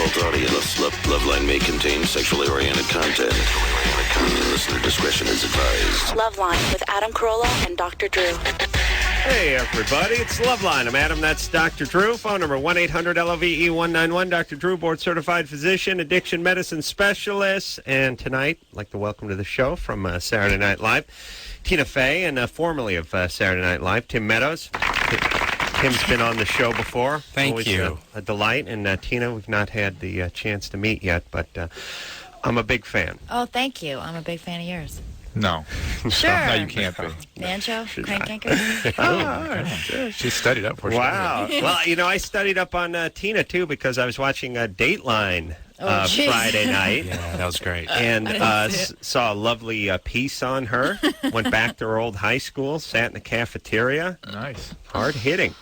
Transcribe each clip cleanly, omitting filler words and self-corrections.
Adult audience. Loveline may contain sexually oriented content. Listener discretion is advised. Loveline with Adam Carolla and Dr. Drew. Hey, everybody. It's Loveline. I'm Adam. That's Dr. Drew. Phone number 1-800-LOVE-191. Dr. Drew, board-certified physician, addiction medicine specialist. And tonight, I'd like to welcome to the show from Saturday Night Live, Tina Fey, and formerly of Saturday Night Live, Tim Meadows. Tim's been on the show before. Thank Always you. A delight. And Tina, we've not had the chance to meet yet, but I'm a big fan. Oh, thank you. I'm a big fan of yours. No. Sure. No, you can't be. Banjo? Crank Anchor? Oh, She studied up for wow. Well, you know, I studied up on Tina, too, because I was watching Dateline Friday night. Yeah, that was great. And saw a lovely piece on her. Went back to her old high school, sat in the cafeteria. Nice. Hard hitting.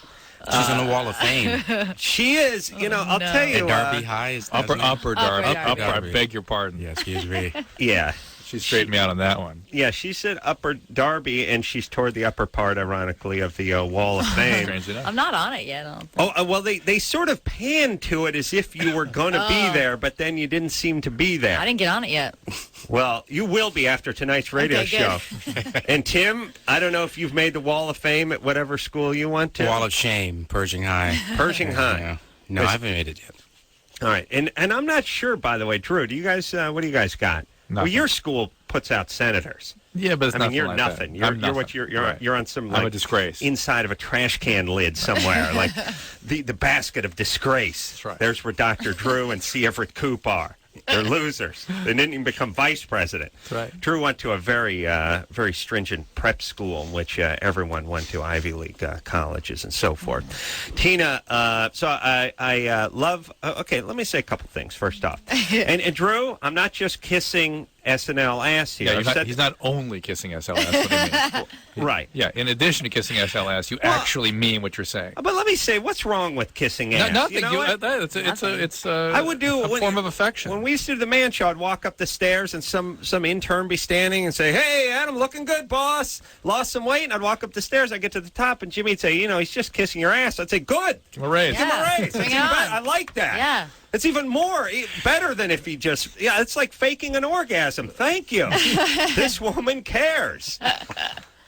She's in the Wall of Fame. She is. You know, I'll tell you. At Darby High. Is Upper Darby. Darby. I beg your pardon. Yeah, excuse me. Yeah. She straightened me out on that one. Yeah, she's at Upper Darby, and she's toward the upper part, ironically, of the Wall of Fame. Strange enough. I'm not on it yet. I don't think. Oh, well, they sort of panned to it as if you were going to be there, but then you didn't seem to be there. I didn't get on it yet. Well, you will be after tonight's radio show. And Tim, I don't know if you've made the Wall of Fame at whatever school you went to. Wall of Shame, Pershing High. Pershing High. Yeah. No, I haven't made it yet. All right, and I'm not sure, by the way, Drew. Do you guys? What do you guys got? Nothing. Well, your school puts out senators. Yeah, but it's I mean, you're like nothing. That. You're I'm nothing. You're on some I'm like a disgrace. inside of a trash can lid somewhere, like the basket of disgrace. That's right. There's where Dr. Drew and C. Everett Koop are. They're losers. They didn't even become vice president. That's right. Drew went to a very, very stringent prep school in which everyone went to Ivy League colleges and so forth. Tina, so I love. Okay, let me say a couple things first off. And Drew, I'm not just kissing SNL ass here. Yeah, he's not only kissing SLS. What do you mean? Right. Yeah, in addition to kissing SLS, you actually mean what you're saying. But let me say, what's wrong with kissing ass? Nothing. You know what? It's I would do a form of affection. When we used to do the man show, I'd walk up the stairs and some intern be standing and say, "Hey, Adam, looking good, boss. Lost some weight." And I'd walk up the stairs. I'd get to the top, and Jimmy'd say, "You know, he's just kissing your ass." I'd say, "Good. Give him a raise. Give him a raise. That's Bring it even on. better. I like that. Yeah. It's even better than if he just, it's like faking an orgasm. Thank you. This woman cares.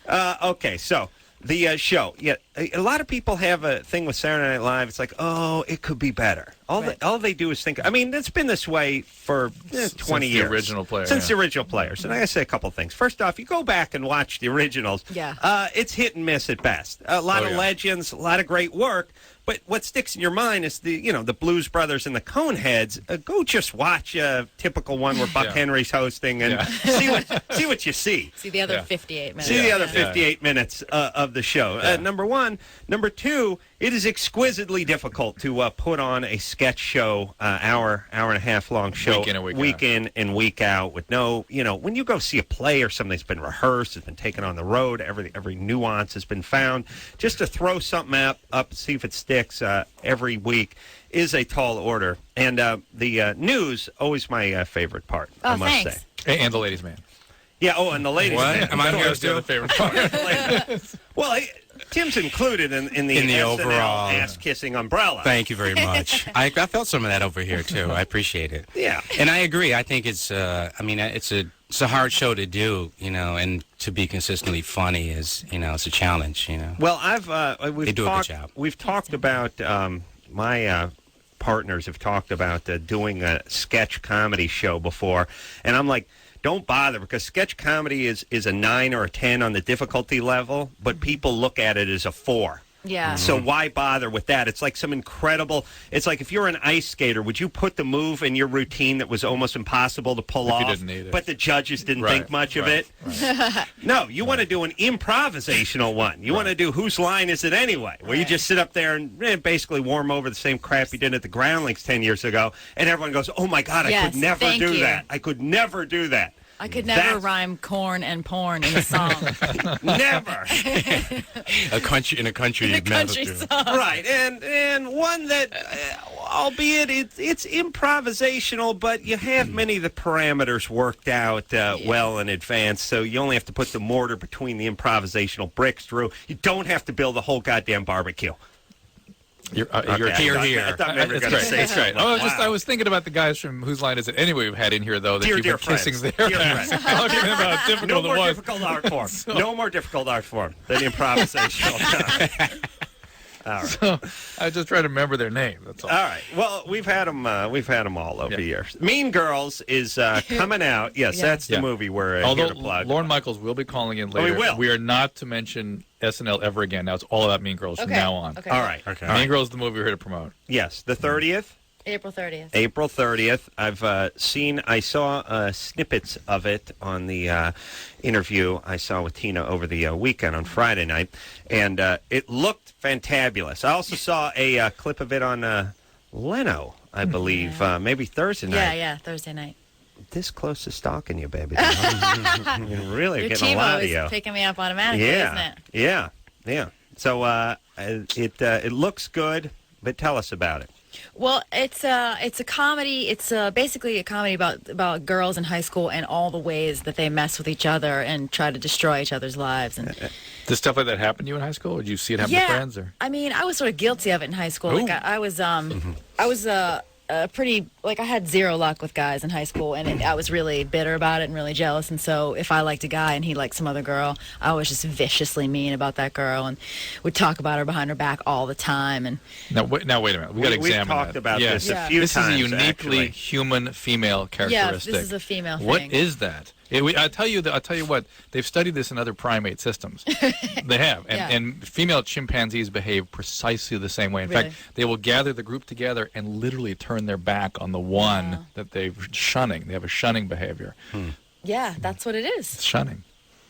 Okay, so the show. Yeah, a lot of people have a thing with Saturday Night Live. It's like, oh, it could be better. All they do is think. I mean, it's been this way for 20 years. The original players. Since the original players. And I got to say a couple things. First off, you go back and watch the originals. Yeah. It's hit and miss at best. A lot of legends, a lot of great work. But what sticks in your mind is the Blues Brothers and the Coneheads. Go just watch a typical one where Buck Henry's hosting and see what you see. See the other 58 minutes. See the other 58 minutes of the show. Number one. Number two, it is exquisitely difficult to put on a sketch show, hour and a half long show, week in and week out with no, when you go see a play or something that's been rehearsed, it's been taken on the road, every nuance has been found. Just to throw something up, see if it sticks every week is a tall order. And the news, always my favorite part, I must thanks. say. And the ladies' man. Yeah, and the ladies' What? man. Am I here That's the other favorite part. Well, Tim's included in the SNL overall ass-kissing umbrella. Thank you very much. I felt some of that over here, too. I appreciate it. Yeah. And I agree. I think it's a hard show to do, and to be consistently funny is, it's a challenge, Well, They do a good job. We've talked about, my partners have talked about doing a sketch comedy show before, and I'm like, don't bother, because sketch comedy is a 9 or a 10 on the difficulty level, but people look at it as a 4. Yeah. So why bother with that? It's like some incredible... It's like if you're an ice skater, would you put the move in your routine that was almost impossible to pull off? You didn't need it. But the judges didn't think much of it? Right. No, you want to do an improvisational one. You want to do whose line is it anyway, where you just sit up there and basically warm over the same crap you did at the Groundlings 10 years ago, and everyone goes, oh, my God, I could never do that. I could never do that. I could never rhyme corn and porn in a song. Never. In a country song. Right, and one that, albeit it's improvisational, but you have many of the parameters worked out well in advance, so you only have to put the mortar between the improvisational bricks, Drew. You don't have to build a whole goddamn barbecue. You're Okay, here, I here. thought maybe you were That's going to right. say That's right. something. I was thinking about the guys from Whose Line Is It Anyway we've had in here, though, that Dear, you've dear been kissing friends. their Dear ass. friends. Talking about how difficult No it more was. difficult art form. No more difficult art form than improvisational. All right. So, I just try to remember their name. That's all. All right. Well, we've had them all over the years. Mean Girls is coming out. Yes, Yeah. that's the Yeah. movie we're Although here to plug. Lorne Michaels will be calling in we later. will. We are not to mention SNL ever again. Now it's all about Mean Girls from Okay. now on. Okay. All right. Okay. Mean Girls is the movie we're here to promote. Yes, the 30th. April 30th. April 30th. I saw snippets of it on the interview I saw with Tina over the weekend on Friday night, and it looked fantabulous. I also saw a clip of it on Leno, I believe, maybe Thursday night. Yeah, Thursday night. This close to stalking you, baby. You're really Your getting a lot TiVo of you. is picking me up automatically, isn't it? Yeah. So it looks good, but tell us about it. Well, it's a comedy. It's basically a comedy about girls in high school and all the ways that they mess with each other and try to destroy each other's lives. And Did stuff like that happen to you in high school? Or did you see it happen to friends? Or? I mean, I was sort of guilty of it in high school. Ooh. Like I was pretty, like, I had zero luck with guys in high school, and I was really bitter about it and really jealous. And so if I liked a guy and he liked some other girl, I was just viciously mean about that girl and would talk about her behind her back all the time. And Now wait a minute. We got to examine We've talked that. about Yeah. this a Yeah. few This times. is a uniquely actually. human female yeah, characteristic. this is a female thing. What is that? I'll tell you what. They've studied this in other primate systems. They have, Yeah. and female chimpanzees behave precisely the same way. In Really? fact, they will gather the group together and literally turn their back on the one Wow. that they're shunning. They have a shunning behavior. Yeah, that's what it It's is. shunning.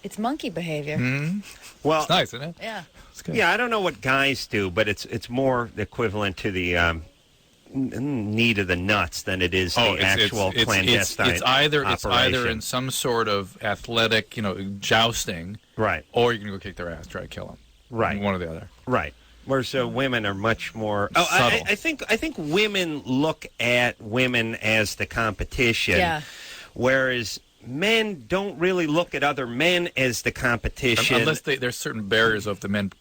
It's monkey behavior. Well, It's nice, isn't it? Yeah. It's good. yeah, I don't know what guys do, but it's more equivalent to the need of the nuts than it is the actual clandestine It's either operation. in some sort of athletic, jousting, Right, or you're gonna go kick their ass, try to kill them. right, One or the other. right. Whereas women are much more. Subtle. I think women look at women as the competition, Yeah. whereas men don't really look at other men as the competition. Unless there's certain barriers of the men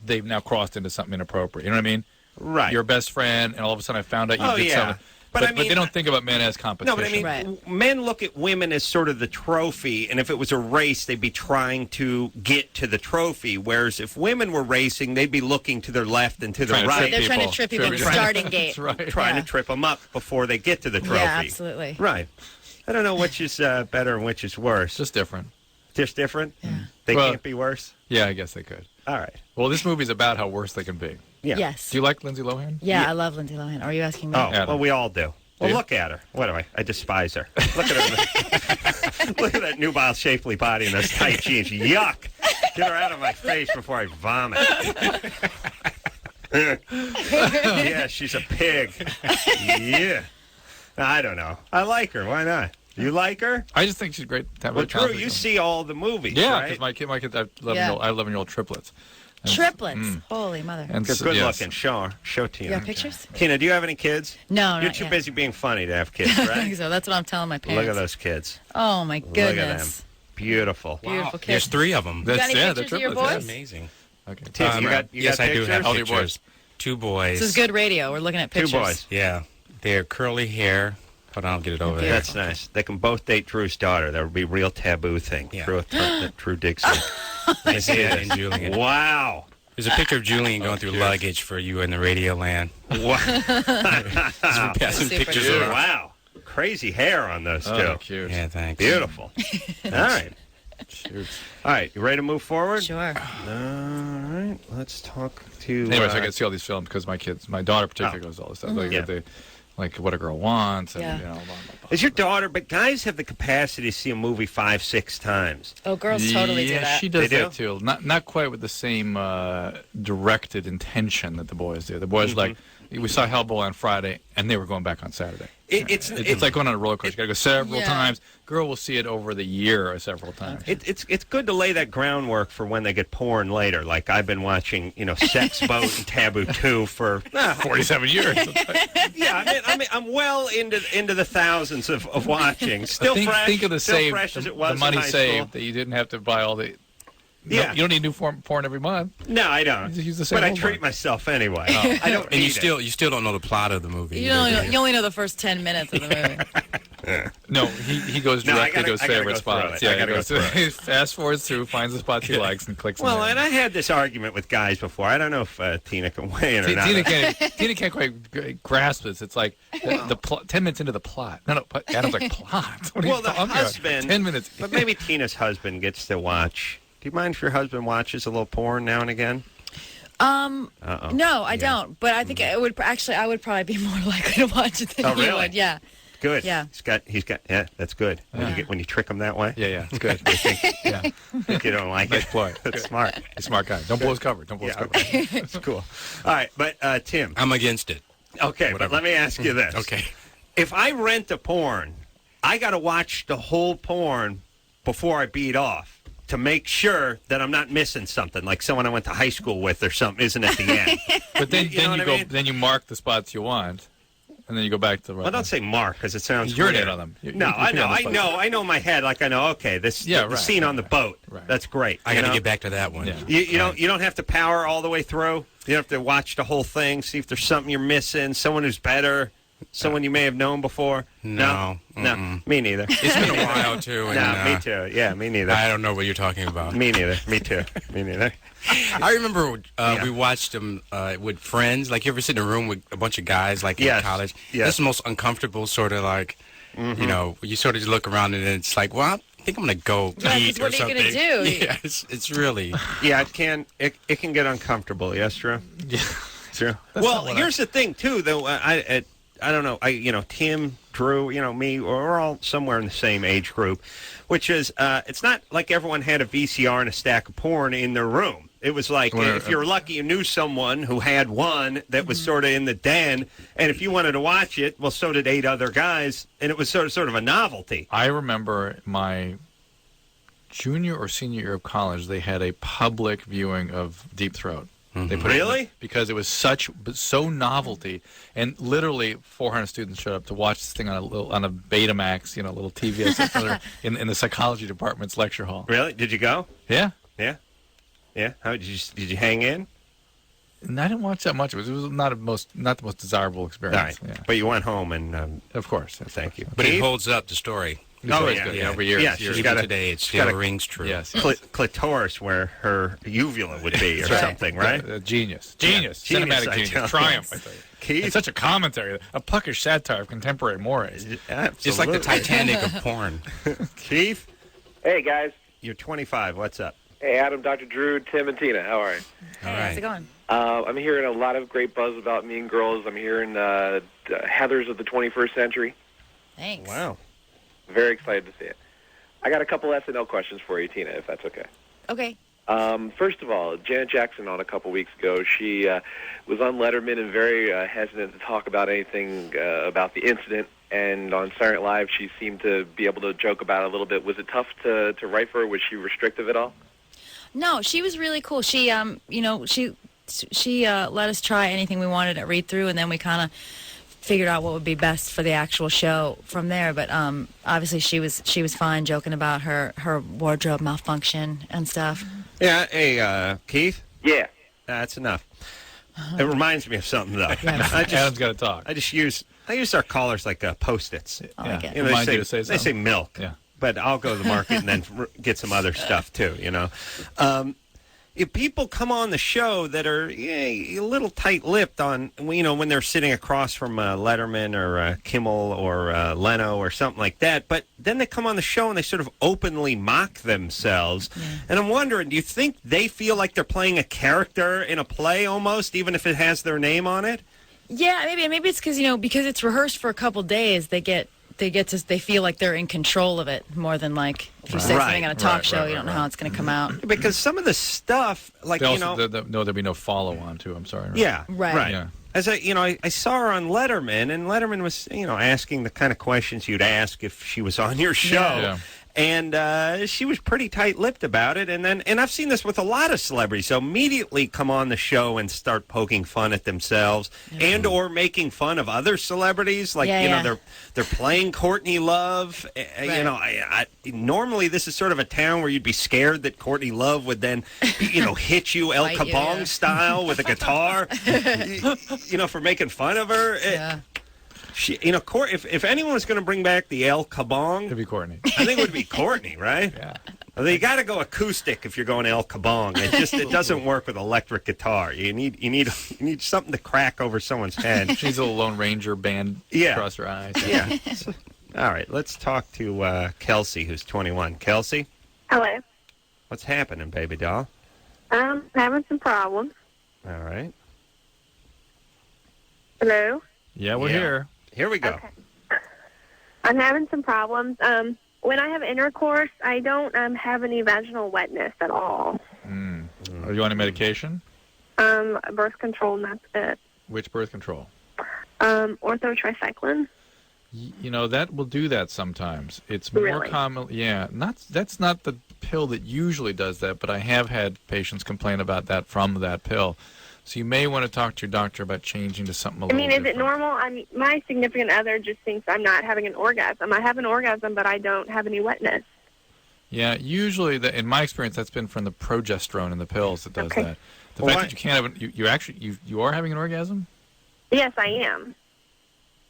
they've now crossed into something inappropriate. You know what I mean? right. Your best friend, and all of a sudden I found out you Oh, did yeah. something. But I mean, they don't think about men as competition. No, but I mean, Right. men look at women as sort of the trophy, and if it was a race, they'd be trying to get to the trophy. Whereas if women were racing, they'd be looking to their left and to the Trying to right, trip They're trying to trip people at the starting gate. That's right. trying Yeah. to trip them up before they get to the trophy. Yeah, absolutely. Right. I don't know which is better and which is worse. Just different. Just different? Yeah. They Well- can't be worse? Yeah, I guess they could. All right. Well, this movie's about how worse they can be. Yeah. Yes. Do you like Lindsay Lohan? Yeah, I love Lindsay Lohan. Are you asking me? Oh, Adam. well, we all do. Well, you? look at her. What do I? I despise her. Look at her. Look at that nubile, shapely body in those tight jeans. Yuck! Get her out of my face before I vomit. Yeah, she's a pig. Yeah. I don't know. I like her. Why not? You like her? I just think she's great. Well, Drew, you see all the movies, Yeah, right? because my kids, I have Yeah. 11-year-old triplets. And- Triplets. Holy mother. And Good so- yes. looking. Show Tina. You got pictures? Tina, do you have any kids? No, You're not too yet. busy being funny to have kids, I think right? so. That's what I'm telling my parents. Look at those kids. Oh my Look at them. goodness. Beautiful. Beautiful There's kids. 3 of them. got any they're pictures of your triplets. boys? Amazing. Okay. Tim, you got Yes, I do pictures? have How old are your pictures. 2 boys. This is good radio. We're looking at Two pictures. boys. Yeah. They're curly hair. Hold on, I'll get it over there. That's nice. They can both date Drew's daughter. That would be a real taboo thing. Yeah. Drew Dixon. I see it in Julian. Wow. There's a picture of Julian going through luggage for you in the radio land. Wow. We're passing Super pictures cute. around. Wow. Crazy hair on those two. Oh, cute. Yeah, thanks. Beautiful. All right. Shoot. All right. You ready to move forward? Sure. All right. Let's talk to. Anyways, I get to see all these films because my daughter particularly goes all this stuff. Mm-hmm. Like What a Girl Wants, and Yeah. blah, blah, blah. Is your daughter? But guys have the capacity to see a movie 5, 6 times. Oh, girls totally do Yeah, that. she does They do? that too. Not quite with the same directed intention that the boys do. The boys like we saw Hellboy on Friday, and they were going back on Saturday. It's It's like going on a roller coaster. You got to go several Yeah. times. Girl will see it over the year several times. It's good to lay that groundwork for when they get porn later. Like I've been watching, Sex Boat and Taboo 2 for 47 years. yeah. I mean, I'm well into the thousands of watching. Still fresh. Think of the still save, fresh as it was the money in high saved school. that you didn't have to buy all the Yeah. You don't need new porn every month. No, I don't. You just use the same But I old treat one. myself anyway. Oh. I don't. And you need it. still don't know the plot of the movie. You only know the first 10 minutes of the movie. No, he goes No, I directly to his gotta favorite go through spots. it. I Yeah, gotta go through he fast forwards through, finds the spots he likes, and clicks. Well, in and there. I had this argument with guys before. I don't know if Tina can weigh in or not. Tina can't quite grasp this. It's like the 10 minutes into the plot. No, Adam's like, plot? What are Well, you the talking about? husband. 10 minutes. But maybe Tina's husband gets to watch. Do you mind if your husband watches a little porn now and again? Uh-oh. No, I don't. But I think I would probably be more likely to watch it than Oh, he really? would. Yeah. Good. Yeah. He's got. Yeah, that's good. When you trick him that way. Yeah, it's good. Yeah, Think you don't like nice it. play. That's smart. He's a smart guy. Don't blow his cover. Don't blow his cover. Okay. That's cool. All right, but Tim. I'm against it. Okay, but Whatever. let me ask you this. Okay. If I rent a porn, I got to watch the whole porn before I beat off to make sure that I'm not missing something, like someone I went to high school with or something isn't at the end. But then, You know what I mean? then you mark the spots you want, and then you go back to the. Well, don't say mark because it sounds You're weird. in on them. No, I know. I know in my head. Like I know. Okay, the scene on the boat. Right. That's great. I got to know? get back to that one. Yeah. You don't have to power all the way through. You don't have to watch the whole thing. See if there's something you're missing. Someone who's better. Someone you may have known before. No. No. Me neither. It's been a while, too. And, No, me too. Yeah, me neither. I don't know what you're talking about. Me neither. Me too. Me neither. I remember we watched them with friends. Like, you ever sit in a room with a bunch of guys, like in college? Yes. That's the most uncomfortable sort of like, you know, you sort of just look around and it's like, well, I think I'm going to go eat or what are you something. gonna do? Yeah, it's really. Yeah, it can get uncomfortable. Yes, Drew? Yeah. True. That's Well, not what here's the thing, too, though. I don't know. Tim, Drew, me, we're all somewhere in the same age group, which is it's not like everyone had a VCR and a stack of porn in their room. It was like if you were lucky, you knew someone who had one that was sort of in the den, and if you wanted to watch it, well, so did 8 other guys, and it was sort of a novelty. I remember my junior or senior year of college, they had a public viewing of Deep Throat. They put Really? Because it was so novelty, and literally 400 students showed up to watch this thing on a Betamax, little TV in the psychology department's lecture hall. Really? Did you go? Yeah. Yeah. How did you hang in? And I didn't watch that much. It was not the most desirable All experience. right. Yeah. But you went home and Of course. thank you. But it Keith? holds up the story. It's Oh, always yeah. good. Yeah. Over years. Yeah, years. she's got a- Today, it got still a- rings true. Yes. Clitoris where her uvula would be or something, right? Genius. Genius, Cinematic I genius. tell you. Triumph, I tell you. Keith? It's such a commentary, a puckish satire of contemporary mores. It's like the Titanic of porn. Keith, Hey, guys. you're 25. What's up? Hey, Adam, Dr. Drew, Tim, and Tina. How are you? All How's it right. going? I'm hearing a lot of great buzz about Mean Girls. I'm hearing Heathers of the 21st century. Thanks. Wow. Very excited to see it. I got a couple SNL questions for you, Tina, if that's okay. Okay. First of all, Janet Jackson on a couple weeks ago, she was on Letterman and very hesitant to talk about anything about the incident. And on Saturday Night Live, she seemed to be able to joke about it a little bit. Was it tough to write for her? Was she restrictive at all? No, she was really cool. She she let us try anything we wanted at read through, and then we kind of figured out what would be best for the actual show from there. But obviously she was fine joking about her wardrobe malfunction and stuff. Yeah. Hey, Keith. Yeah. That's enough. It reminds me of something though. Adam's got to talk. I use our callers like Post-its. I like it. They Remind say, you to say they say something. milk. Yeah. But I'll go to the market and then get some other stuff too. If people come on the show that are a little tight-lipped on, when they're sitting across from Letterman or Kimmel or Leno or something like that, but then they come on the show and they sort of openly mock themselves. Yeah. And I'm wondering, do you think they feel like they're playing a character in a play almost, even if it has their name on it? Yeah, maybe it's because it's rehearsed for a couple days. They feel like they're in control of it more than like if you say something on a talk show, you don't know how it's going to come out. Because some of the stuff, like there'll be no follow-on too. I'm sorry. Right? Yeah, right. Yeah. As I saw her on Letterman, and Letterman was, asking the kind of questions you'd ask if she was on your show. Yeah. And she was pretty tight-lipped about it. And I've seen this with a lot of celebrities. So immediately come on the show and start poking fun at themselves and or making fun of other celebrities. Like, they're playing Courtney Love. You know, normally this is sort of a town where you'd be scared that Courtney Love would then, hit you El Kabong style with a guitar, for making fun of her. She, if anyone was going to bring back the El Kabong, It'd be Courtney. I think it would be Courtney, right? Yeah. Although you got to go acoustic if you're going El Kabong. It doesn't work with electric guitar. You need something to crack over someone's head. She's a little Lone Ranger band across her eyes. Yeah. All right, let's talk to Kelsey, who's 21. Kelsey, Hello. what's happening, baby doll? I'm having some problems. All right. Hello. Yeah, we're here. Here we go. Okay. I'm having some problems. When I have intercourse, I don't have any vaginal wetness at all. Are you on any medication? Birth control, and that's it. Which birth control? Orthotricycline. That will do that sometimes. It's more Really? common. Yeah, that's not the pill that usually does that, but I have had patients complain about that from that pill. So you may want to talk to your doctor about changing to something a little different. Is it normal? My significant other just thinks I'm not having an orgasm. I have an orgasm, but I don't have any wetness. Yeah, usually, in my experience, that's been from the progesterone in the pills that does that. The fact that you can't have you are having an orgasm? Yes, I am.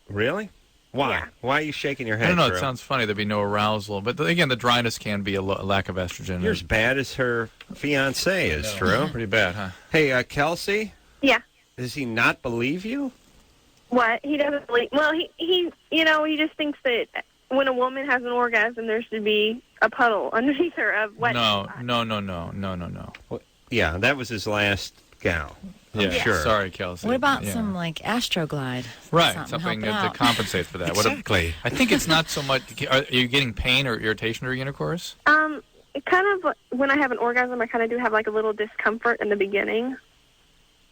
Really? Why? Yeah. Why are you shaking your head? I don't know. Drew? It sounds funny. There'd be no arousal. But again, the dryness can be a lack of estrogen. You're as bad as her fiancé is, Drew. Pretty bad, huh? Hey, Kelsey? Yeah. Does he not believe you? What? He doesn't believe. Well, he just thinks that when a woman has an orgasm, there should be a puddle underneath her of wetness. No. Well, yeah, that was his last gal. Yeah, sure. Sorry, Kelsey. What about some Astroglide? Right, something to compensate for that. Exactly. I think it's not so much. Are you getting pain or irritation during intercourse? It kind of, when I have an orgasm, I kind of do have like a little discomfort in the beginning.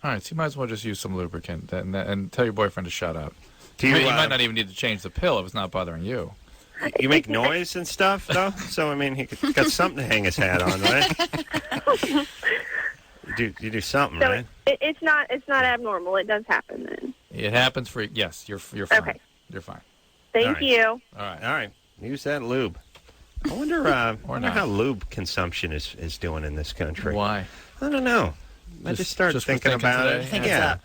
All right, so you might as well just use some lubricant and tell your boyfriend to shut up. You might not even need to change the pill if it's not bothering you. You make noise and stuff, though? So, he got something to hang his hat on, right? You do something, So right? it's not abnormal. It does happen then. It happens for yes. You're fine. Okay. You're fine. Thank you. All right. All right. Use that lube. I wonder, how lube consumption is doing in this country. Why? I don't know. I just started thinking about today? it. I think it's up.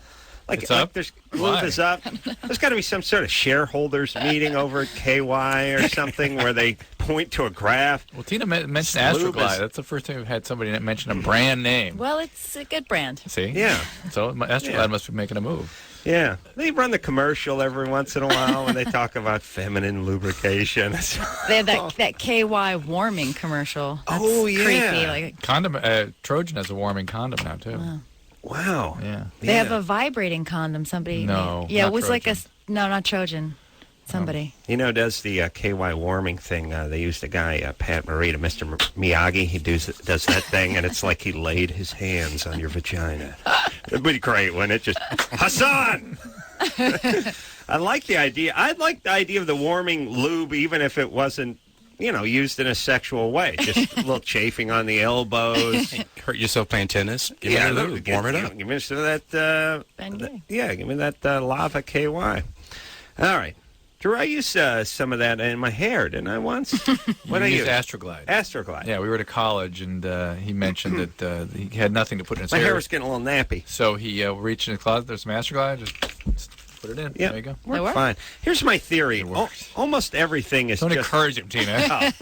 Like up? there's Why? lube is up. There's got to be some sort of shareholders meeting over at KY or something where they point to a graph. Well, Tina mentioned Lube Astroglide. is- That's the first time we've had somebody mention a brand name. Well, it's a good brand. See? Yeah. So Astroglide must be making a move. Yeah. They run the commercial every once in a while when they talk about feminine lubrication. They have that KY warming commercial. That's creepy. Like Condom. Trojan has a warming condom now too. Wow. Yeah. they have a vibrating condom. Somebody. No, Yeah, not it was Trojan. not Trojan. Somebody. Does the KY warming thing. They used a guy, Pat Morita, Mr. Miyagi. He does that thing, and it's like he laid his hands on your vagina. It'd be great when it just, Hassan! I like the idea. I'd like the idea of the warming lube, even if it wasn't, used in a sexual way. Just a little chafing on the elbows. Hurt yourself playing tennis? Give me a lube. Warm it up. Give me some of that, give me that lava KY. All right. Drew, I used some of that in my hair, didn't I, once? What I used used? Astroglide. Astroglide. Yeah, we were at college, and he mentioned that he had nothing to put in his My hair. hair was getting a little nappy. So he reached in his closet. There's some Astroglide. Just put it in. Yeah, There you go. worked fine. Here's my theory. Almost everything is Don't just... encourage him, Tina.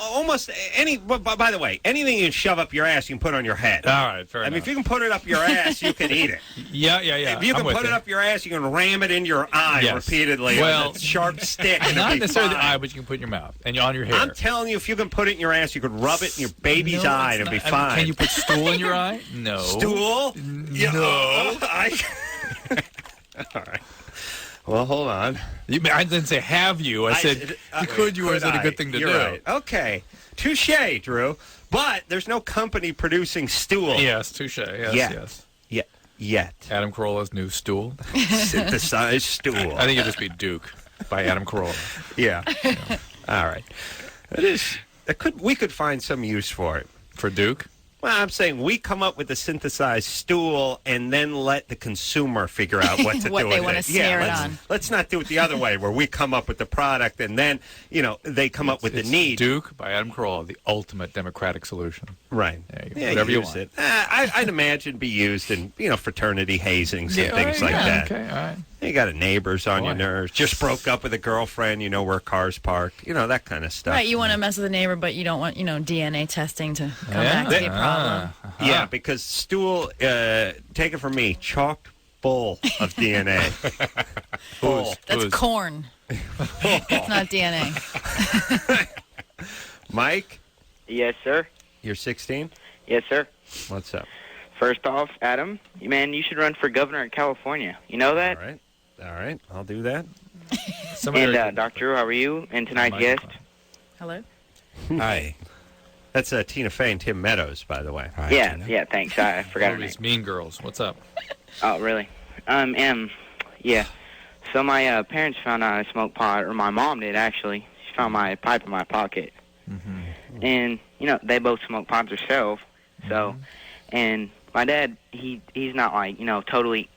Almost any... By the way, anything you can shove up your ass, you can put on your head. All right, fair enough. If you can put it up your ass, you can eat it. Yeah. If you can put it up your ass, you can ram it in your eye repeatedly with a sharp stick. And Not it'll be necessarily fine. the eye, but you can put it in your mouth and on your hair. I'm telling you, if you can put it in your ass, you could rub it in your baby's eye and it'll be fine. Can you put stool in your eye? No. Stool? No. All right. Well, hold on. I didn't say have you. I said you could you, or is it a good thing to You're do? Right. Okay. Touche, Drew. But there's no company producing stool. Yes, touche. Yes. Yet. Adam Carolla's new stool. Synthesized stool. I think it'd just be Duke by Adam Carolla. Yeah. All right. It is. We could find some use for it. For Duke? Well, I'm saying we come up with the synthesized stool and then let the consumer figure out what to What do they with wanna it. smear it on. Let's not do it the other way, where we come up with the product and then, they come up with the need. Duke by Adam Carolla, the ultimate democratic solution. Right. Whatever you want. It. I'd imagine be used in, fraternity hazings and things like that. Okay, all right. You got neighbors on your nerves. Just broke up with a girlfriend, where cars parked. That kind of stuff. Right, you want to mess with a neighbor, but you don't want, DNA testing to come back to be a problem. Yeah, because stool, take it from me, chock full of DNA. Full. That's corn. It's not DNA. Mike? Yes, sir. You're 16? Yes, sir. What's up? First off, Adam, man, you should run for governor of California. You know that? All right. I'll do that. And Dr. Drew, how are you? And tonight's guest? Hello? Hi. That's Tina Fey and Tim Meadows, by the way. Hi, Yeah, Tina. yeah, thanks. I forgot her name. It's Mean Girls. What's up? Oh, really? Yeah. So my parents found out I smoked pot, or my mom did, actually. She found my pipe in my pocket. Mm-hmm. And, they both smoke pot themselves. So, and my dad, he's not like, totally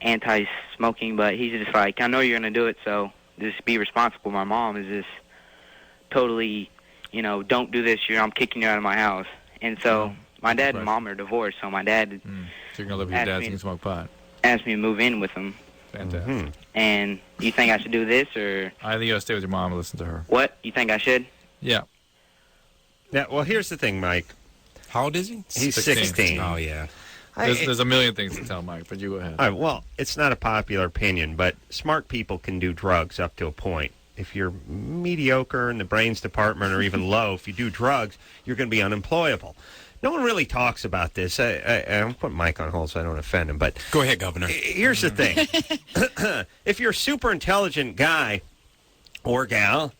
anti-smoking, but he's just like, I know you're going to do it, so just be responsible. My mom is just totally, don't do this, I'm kicking you out of my house. And so my dad and mom are divorced, so my dad So you're going to live with your dad and smoke pot? Asked me to move in with him. Fantastic. And do you think I should do this, or... I think you got to stay with your mom and listen to her. What? You think I should? Yeah. Yeah, well, here's the thing, Mike. How old is he? He's 16. Oh, yeah. There's a million things to tell Mike, but you go ahead. All right, well, it's not a popular opinion, but smart people can do drugs up to a point. If you're mediocre in the brains department or even low, if you do drugs, you're going to be unemployable. No one really talks about this. I'm putting Mike on hold so I don't offend him, but... Go ahead, Governor. Here's the thing. If you're a super intelligent guy or gal...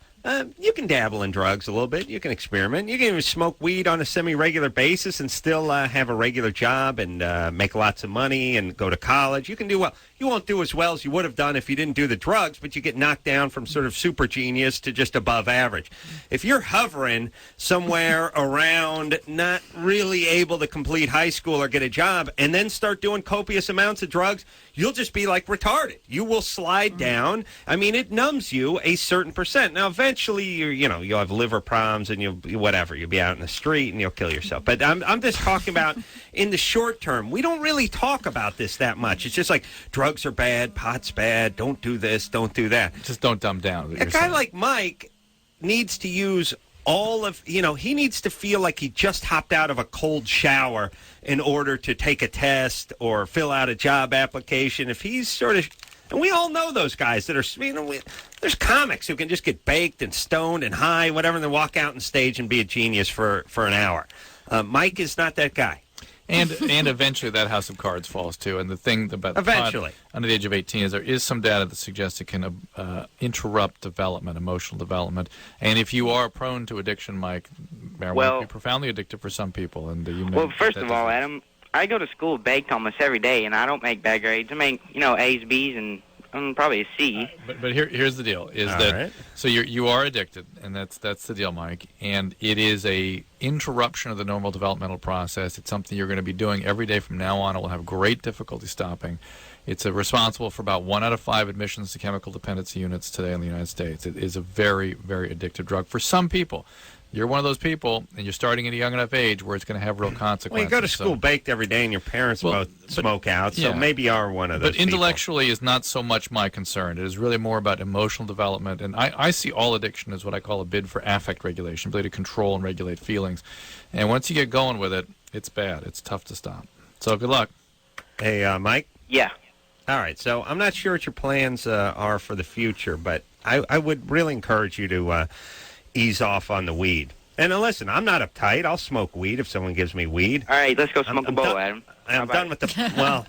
you can dabble in drugs a little bit. You can experiment. You can even smoke weed on a semi-regular basis and still have a regular job and make lots of money and go to college. You can do well. You won't do as well as you would have done if you didn't do the drugs, but you get knocked down from sort of super genius to just above average. If you're hovering somewhere around not really able to complete high school or get a job and then start doing copious amounts of drugs, you'll just be like retarded. You will slide down. I mean, it numbs you a certain percent. Now, eventually, you'll have liver problems and you'll be out in the street and you'll kill yourself. But I'm just talking about in the short term. We don't really talk about this that much. It's just like drugs are bad, pot's bad, don't do this, don't do that. Just don't dumb down. A guy like Mike needs to use all of, he needs to feel like he just hopped out of a cold shower in order to take a test or fill out a job application. If he's sort of, and we all know those guys that are, there's comics who can just get baked and stoned and high, whatever, and then walk out on stage and be a genius for an hour. Mike is not that guy. And eventually that house of cards falls too. And the thing about the eventually pot under the age of 18 is there is some data that suggests it can interrupt development, emotional development. And if you are prone to addiction, Mike, marijuana can be profoundly addictive for some people. And first of all, Adam, I go to school baked almost every day, and I don't make bad grades. I make A's, B's, and probably a C. But here's the deal: is so you are addicted, and that's the deal, Mike. And it is a interruption of the normal developmental process. It's something you're going to be doing every day from now on. It will have great difficulty stopping. It's responsible for about 1 out of 5 admissions to chemical dependency units today in the United States. It is a very, very addictive drug for some people. You're one of those people, and you're starting at a young enough age where it's going to have real consequences. Well, you go to school baked every day, and your parents both smoke out, so maybe you are one of those But intellectually is not so much my concern. It is really more about emotional development, and I see all addiction as what I call a bid for affect regulation, ability to control and regulate feelings. And once you get going with it, it's bad. It's tough to stop. So good luck. Hey, Mike? Yeah. All right, so I'm not sure what your plans are for the future, but I would really encourage you to ease off on the weed. And listen, I'm not uptight. I'll smoke weed if someone gives me weed. All right, let's go smoke a bowl, Adam. I'm done with the... Well,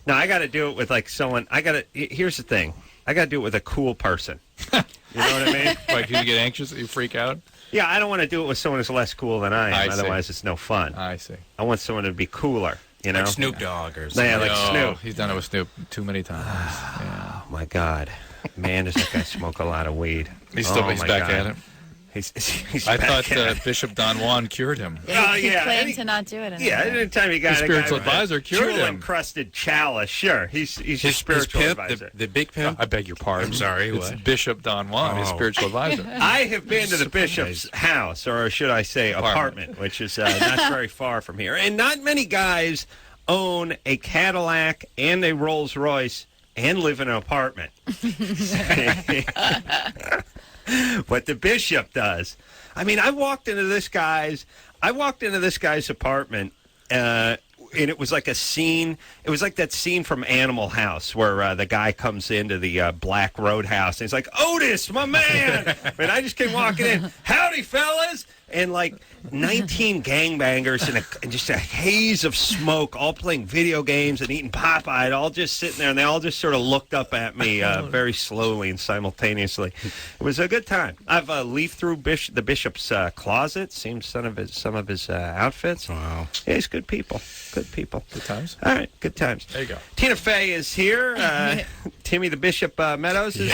no, I got to do it with, like, someone... Here's the thing. I got to do it with a cool person. You know what I mean? Like, you get anxious? You freak out? Yeah, I don't want to do it with someone who's less cool than I am. Otherwise, it's no fun. I see. I want someone to be cooler, you know? Like Snoop Dogg or something. Yeah, like Snoop. He's done it with Snoop too many times. Oh, my God. Man, does that guy smoke a lot of weed. He's back at it. He's I back thought at it. Bishop Don Juan cured him. Yeah, he claimed to not do it anymore. Yeah, anytime you got His a spiritual guy with advisor a cured him. jewel-encrusted chalice, sure, he's your His spiritual pimp, advisor. the big pimp. I beg your pardon. I'm sorry, It's what? Bishop Don Juan, his Oh. spiritual advisor. I have been to the bishop's house, or should I say apartment, which is not very far from here. And not many guys own a Cadillac and a Rolls Royce and live in an apartment. What the bishop does. I mean, I walked into this guy's apartment, and it was like a scene. It was like that scene from Animal House where the guy comes into the Black Roadhouse, and he's like, "Otis, my man!" And I just came walking in. "Howdy, fellas!" And like 19 gangbangers and just a haze of smoke, all playing video games and eating Popeye, all just sitting there, and they all just sort of looked up at me very slowly and simultaneously. It was a good time. I've leafed through the bishop's closet, seen some of his outfits. Wow. Yeah, he's good people. Good people. Good times. All right, good times. There you go. Tina Fey is here. Timmy the Bishop Meadows is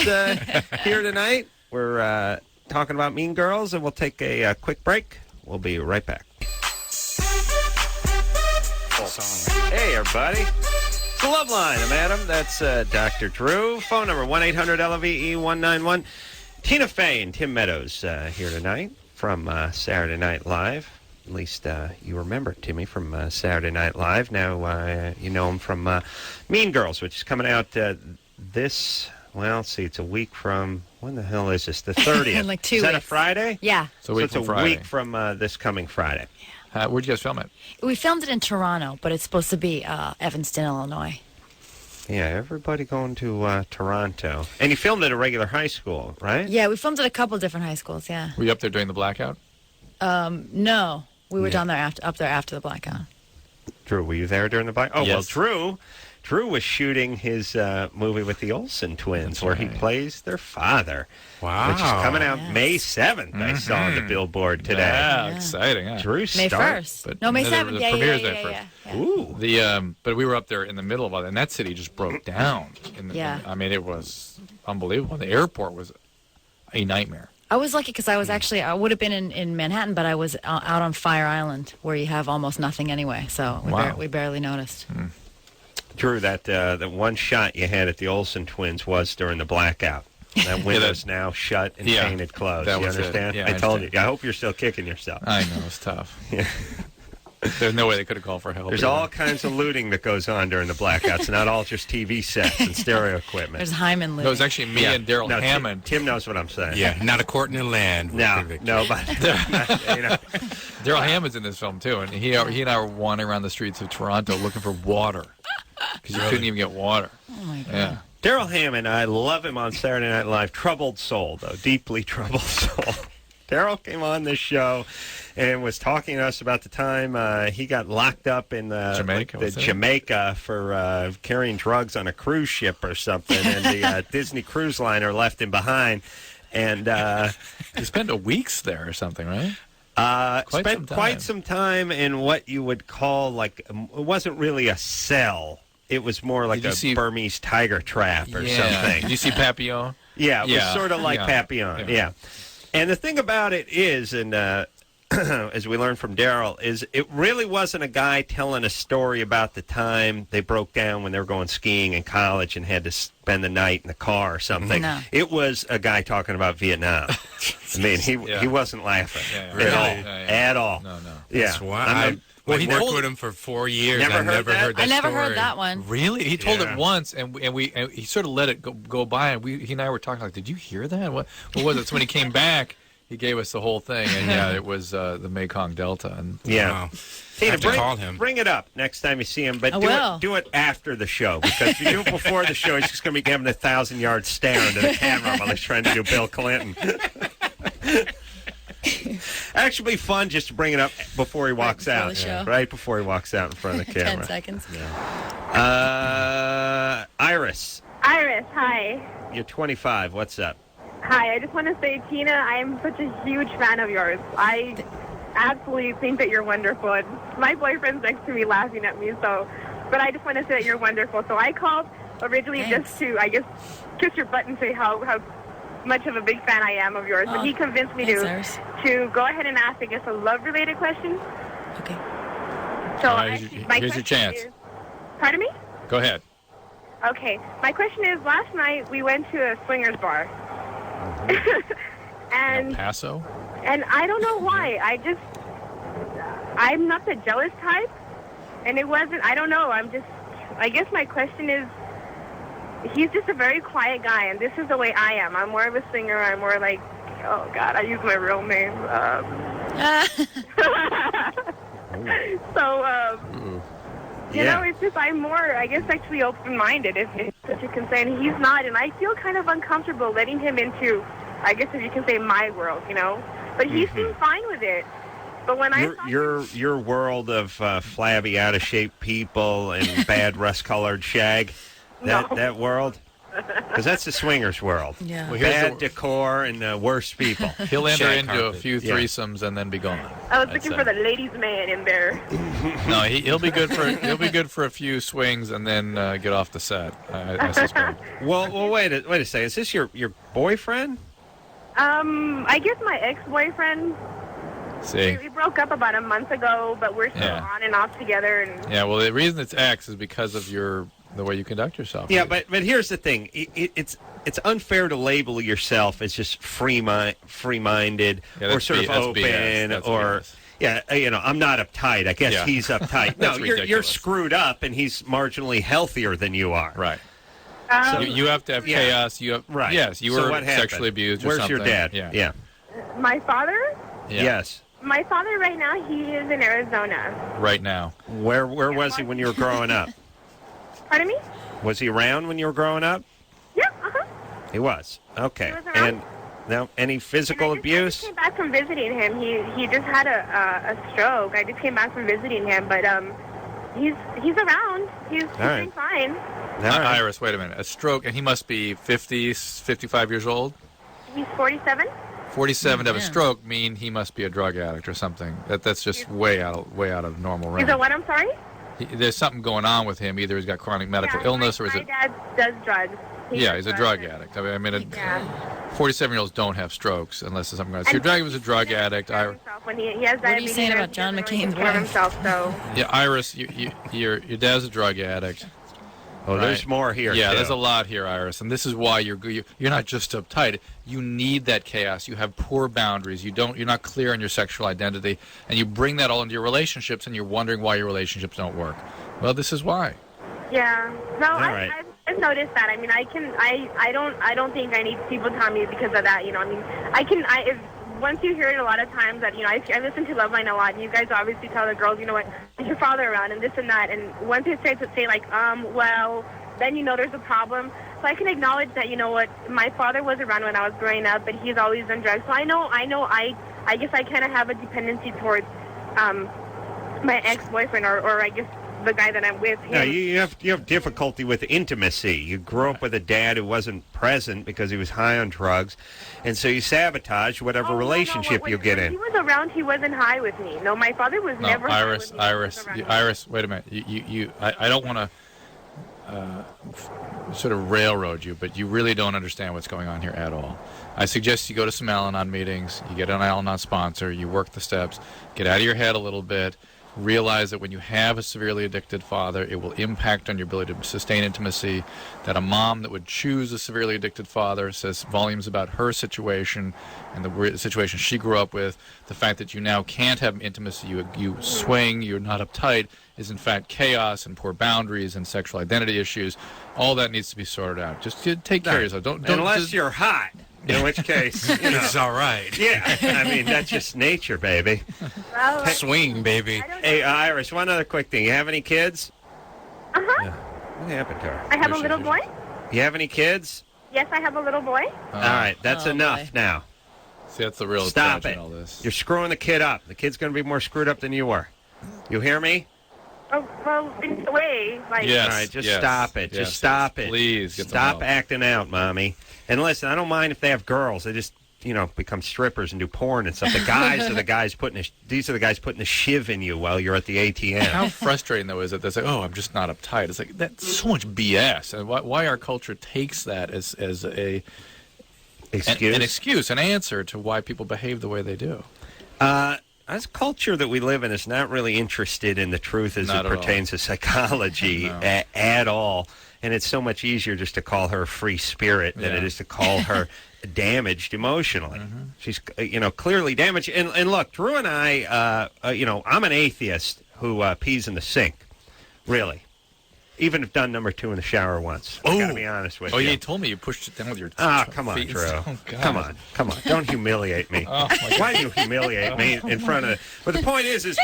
here tonight. We're talking about Mean Girls, and we'll take a quick break. We'll be right back. Hey, everybody. It's the Loveline. I'm Adam. That's Dr. Drew. Phone number 1-800-LOVE-191. Tina Fey and Tim Meadows here tonight from Saturday Night Live. At least you remember Timmy from Saturday Night Live. Now you know him from Mean Girls, which is coming out this... Well, let's see. It's a week from... When the hell is this? The 30th. Like 2 weeks. Is that a weeks. Friday? Yeah. So it's a week from this coming Friday. Where'd you guys film it? We filmed it in Toronto, but it's supposed to be Evanston, Illinois. Yeah, everybody going to Toronto. And you filmed at a regular high school, right? Yeah, we filmed at a couple different high schools, yeah. Were you up there during the blackout? No. We were down there up there after the blackout. Drew, were you there during the blackout? Oh, Yes. well, Drew was shooting his movie with the Olsen twins, where he plays their father. Wow. Which is coming out Yes. May 7th, I saw on the billboard today. Yeah, exciting. Yeah. Drew May starred. 1st. But No, May the 7th. Yeah, premiere's yeah, there yeah, yeah. Ooh. But we were up there in the middle of all that, and that city just broke down. Yeah. I mean, it was unbelievable. The airport was a nightmare. I was lucky because I would have been in Manhattan, but I was out on Fire Island, where you have almost nothing anyway. So Wow. we barely noticed. Drew, that one shot you had at the Olsen twins was during the blackout. That window's now shut and painted closed. That You was it. understand? Yeah, I I told understand. you. I hope you're still kicking yourself. I know, it's tough. Yeah. There's no way they could have called for help. There's either. all kinds of looting that goes on during the blackouts, not all just TV sets and stereo equipment. There's Hyman No, living. it was actually me and Daryl No, Hammond. Tim knows what I'm saying. Yeah, not a court in the land. No, but you know, Daryl Hammond's in this film too, and he and I were wandering around the streets of Toronto looking for water because you couldn't even get water. Oh my God. Yeah. Daryl Hammond, I love him on Saturday Night Live. Troubled soul, though, deeply troubled soul. Daryl came on this show and was talking to us about the time he got locked up in Jamaica for carrying drugs on a cruise ship or something, and the Disney cruise liner left him behind. And he spent weeks there or something, right? Spent quite some time in what you would call like it wasn't really a cell. It was more like a Burmese tiger trap or something. Did you see Papillon? Yeah, it was sort of like Papillon. Yeah. And the thing about it is, and as we learned from Daryl, is it really wasn't a guy telling a story about the time they broke down when they were going skiing in college and had to spend the night in the car or something. No. It was a guy talking about Vietnam. I mean, he wasn't laughing at all. No. Yeah. That's why he worked with him for 4 years. Never I heard never that? heard that I never story. heard that one. Really? He told it once, and he sort of let it go by, and he and I were talking like, "Did you hear that? What was it?" So when he came back, he gave us the whole thing, and it was the Mekong Delta. And Wow. Tina, I have to call him. Bring it up next time you see him, but I will. do it after the show, because if you do it before the show, he's just going to be giving a 1,000-yard stare into the camera while he's trying to do Bill Clinton. Actually, be fun just to bring it up before he walks before out. the show. Right before he walks out in front of the camera. 10 seconds. Iris, Hi. you're 25. What's up? Hi, I just want to say, Tina, I am such a huge fan of yours. I absolutely think that you're wonderful. And my boyfriend's next to me laughing at me, but I just want to say that you're wonderful. So I called originally just to, I guess, kiss your butt and say how much of a big fan I am of yours, but he convinced me to go ahead and ask, I guess, a love-related question. Okay. So here's your chance. Pardon me? Go ahead. Okay. My question is, last night we went to a swingers bar. And El Paso? And I don't know why. I'm not the jealous type. And it wasn't, I don't know. I guess my question is, he's just a very quiet guy, and this is the way I am. I'm more of a singer. I'm more like, oh, God, I use my real name. You know, it's just I'm more, I guess, sexually open-minded, if such you can say, and he's not, and I feel kind of uncomfortable letting him into, I guess if you can say, my world, you know? But he seemed fine with it. But when your world of flabby, out-of-shape people and bad rust-colored shag, that world? Because that's the swingers world. Yeah. Well, bad decor and worse people. He'll enter into a few threesomes and then be gone. I was looking for the ladies' man in there. No, he'll be good for a few swings and then get off the set. I suspect. Well, wait a second. Is this your boyfriend? I guess my ex-boyfriend. See, we broke up about a month ago, but we're still on and off together. And yeah, well, the reason it's ex is because of the way you conduct yourself. Yeah, but here's the thing. It's unfair to label yourself as just free-minded or sort of open or BS. Yeah, you know, I'm not uptight. I guess he's uptight. No, you're screwed up, and he's marginally healthier than you are. Right. So you have to have chaos. You have right. Yes, you were sexually abused. Where's or something. Your dad? Yeah. My father? Yeah. Yes. My father right now, he is in Arizona. Right now. Where was he when you were growing up? Pardon me? Was he around when you were growing up? Yeah, uh-huh. He was. Okay. He was around. And now, any physical abuse? I just came back from visiting him. He just had a stroke. I just came back from visiting him, but he's around. He's doing fine. Iris, wait a minute. A stroke, and he must be 50, 55 years old? He's 47. 47 to have a stroke mean he must be a drug addict or something. That's just way out of normal range. Is it what? I'm sorry? There's something going on with him. Either he's got chronic medical illness or is it... My dad does drugs. He's a drug addict. I mean 47-years-olds don't have strokes unless there's something going on. So your dad was a drug addict. He has diabetes. What are you saying about John McCain's wife? Himself, so. Yeah, Iris, your dad's a drug addict. Oh, right? There's more here. Yeah, too. There's a lot here, Iris, and this is why you're not just uptight. You need that chaos. You have poor boundaries. You're not clear on your sexual identity, and you bring that all into your relationships, and you're wondering why your relationships don't work. Well, this is why. Yeah. No, I've noticed that. I mean, I don't think I need people telling me because of that. You know, I mean, once you hear it a lot of times that, you know, I listen to Loveline a lot, and you guys obviously tell the girls, you know what, is your father around, and this and that, and once it starts to say, like, well, then you know there's a problem. So I can acknowledge that, you know what, my father was around when I was growing up, but he's always done drugs. So I guess I kind of have a dependency towards my ex-boyfriend, or I guess the guy that I'm with. No, you have difficulty with intimacy. You grew up with a dad who wasn't present because he was high on drugs, and so you sabotage whatever relationship you get in. When he was around, he wasn't high with me. No, my father was never high with me. Iris, wait a minute. I don't want to sort of railroad you, but you really don't understand what's going on here at all. I suggest you go to some Al-Anon meetings, you get an Al-Anon sponsor, you work the steps, get out of your head a little bit, realize that when you have a severely addicted father, it will impact on your ability to sustain intimacy, that a mom that would choose a severely addicted father says volumes about her situation and the situation she grew up with. The fact that you now can't have intimacy, you swing, you're not uptight, is in fact chaos and poor boundaries and sexual identity issues. All that needs to be sorted out. Just take care of yourself. Don't unless you're hot. In which case, you know, it's all right. Yeah, I mean, that's just nature, baby. Well, swing, baby. Hey, Iris, one other quick thing. You have any kids? Uh-huh. Yeah. What happened to her? I have a little boy. You have any kids? Yes, I have a little boy. All right, that's enough now. See, that's the real Stop it. All this. You're screwing the kid up. The kid's going to be more screwed up than you are. You hear me? Oh, well, in a way, like... Yes, all right, just stop it. Yes, just stop it. Please, get stop acting out, Mommy. And listen, I don't mind if they have girls. They just, you know, become strippers and do porn and stuff. The guys are the guys these are the guys putting a shiv in you while you're at the ATM. How frustrating, though, is it? They say, oh, I'm just not uptight. It's like, that's so much BS. And why our culture takes that as a... An answer to why people behave the way they do. This culture that we live in is not really interested in the truth as it pertains to psychology at all. And it's so much easier just to call her a free spirit than it is to call her damaged emotionally. She's, clearly damaged. And look, Drew and I, I'm an atheist who pees in the sink. Really. Even have done number 2 in the shower once. I gotta be honest with you. Oh, yeah, you told me you pushed it down with your come on, feet. Drew. Oh, come on. Don't humiliate me. Why do you humiliate me in front of... But the point is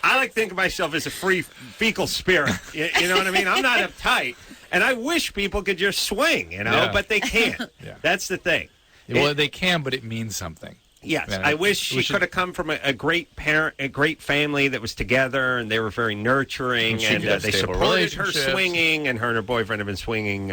I like to think of myself as a free fecal spirit. You know what I mean? I'm not uptight. And I wish people could just swing, but they can't. That's the thing. Well, they can, but it means something. Yes, I wish she could have come from a great great family that was together, and they were very nurturing, and they supported her swinging, and her and her boyfriend have been swinging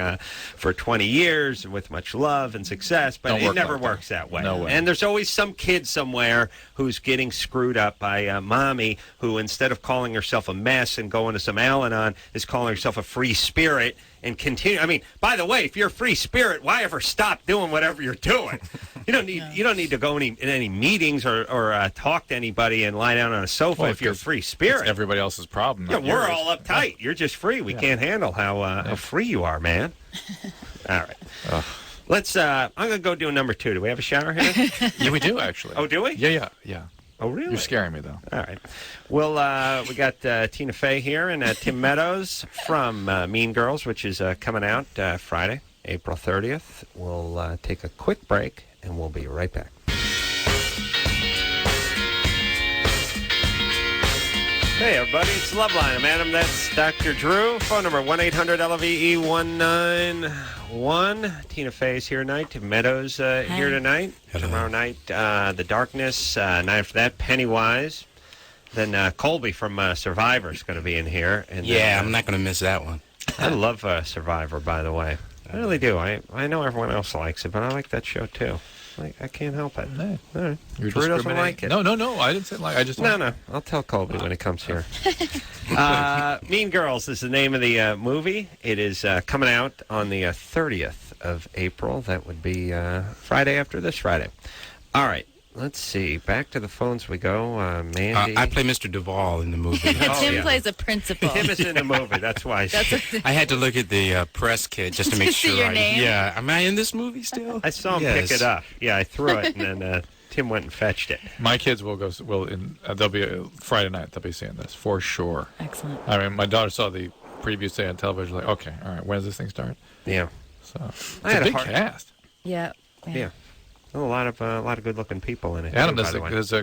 for 20 years with much love and success, but it never works that way. No way. And there's always some kid somewhere who's getting screwed up by mommy, who instead of calling herself a mess and going to some Al-Anon, is calling herself a free spirit and continue. I mean, by the way, if you're a free spirit, why ever stop doing whatever you're doing? You don't need to go in any meetings or talk to anybody and lie down on a sofa if you're a free spirit. It's everybody else's problem. Yeah, we're all uptight. You're just free. We can't handle how free you are, man. All right. Let's. I'm gonna go do number 2. Do we have a shower here? Yeah, we do actually. Oh, do we? Yeah. Oh, really? You're scaring me, though. All right. Well, we got Tina Fey here and Tim Meadows from Mean Girls, which is coming out Friday, April 30th. We'll take a quick break, and we'll be right back. Hey, everybody. It's Loveline. I'm Adam. That's Dr. Drew. Phone number 1-800-LVE-191. Tina Fey's here tonight. Tim Meadows here tonight. Hello. Tomorrow night, The Darkness. Night after that, Pennywise. Then Colby from Survivor is going to be in here. And I'm not going to miss that one. I love Survivor, by the way. I really do. I know everyone else likes it, but I like that show, too. I can't help it. No. All right. You're Drew doesn't like it. No. I didn't say like. I just No. I'll tell Colby when he comes here. Mean Girls is the name of the movie. It is coming out on the 30th of April. That would be Friday after this Friday. All right. Let's see. Back to the phones we go. Mandy. I play Mr. Duvall in the movie. Tim plays a principal. Tim is in the movie. That's why. I had to look at the press kit just to make sure. Your name? Yeah. Am I in this movie still? I saw him pick it up. Yeah, I threw it, and then Tim went and fetched it. My kids will go. They'll be Friday night. They'll be seeing this for sure. Excellent. I mean, my daughter saw the preview today on television. Like, okay, all right. When does this thing start? Yeah. So it's a big cast. Yeah. A lot of good-looking people in it. Adam, there's a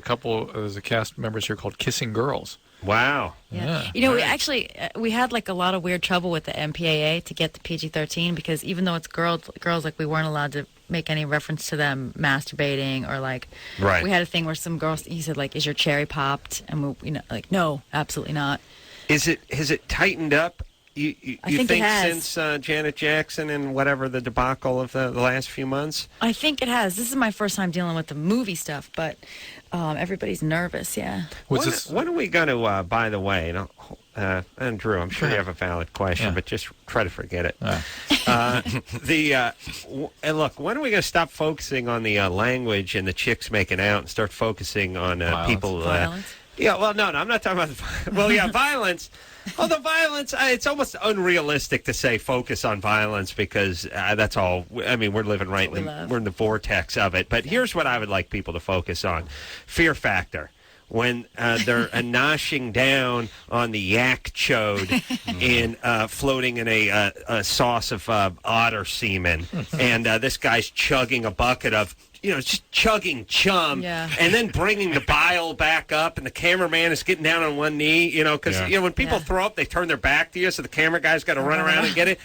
cast members here called Kissing Girls. Wow. Yeah. We had like a lot of weird trouble with the MPAA to get the PG-13 because even though it's girls, like we weren't allowed to make any reference to them masturbating or like. Right. We had a thing where some girls, he said like, "Is your cherry popped?" And we, no, absolutely not. Has it tightened up? You think it has. Since Janet Jackson and whatever the debacle of the last few months? I think it has. This is my first time dealing with the movie stuff, but everybody's nervous, yeah. When are we going to, by the way, and Drew, I'm sure you have a valid question, but just try to forget it. And look, when are we going to stop focusing on the language and the chicks making out and start focusing on people? Violence? Yeah, well, no, I'm not talking about violence. Although violence, it's almost unrealistic to say focus on violence because that's all. I mean, we're living we're in the vortex of it. But here's what I would like people to focus on: fear factor. When they're noshing down on the yak chode and floating in a sauce of otter semen, and this guy's chugging a bucket of. Just chugging chum, and then bringing the bile back up, and the cameraman is getting down on one knee, because when people throw up, they turn their back to you, so the camera guy's got to run around and get it,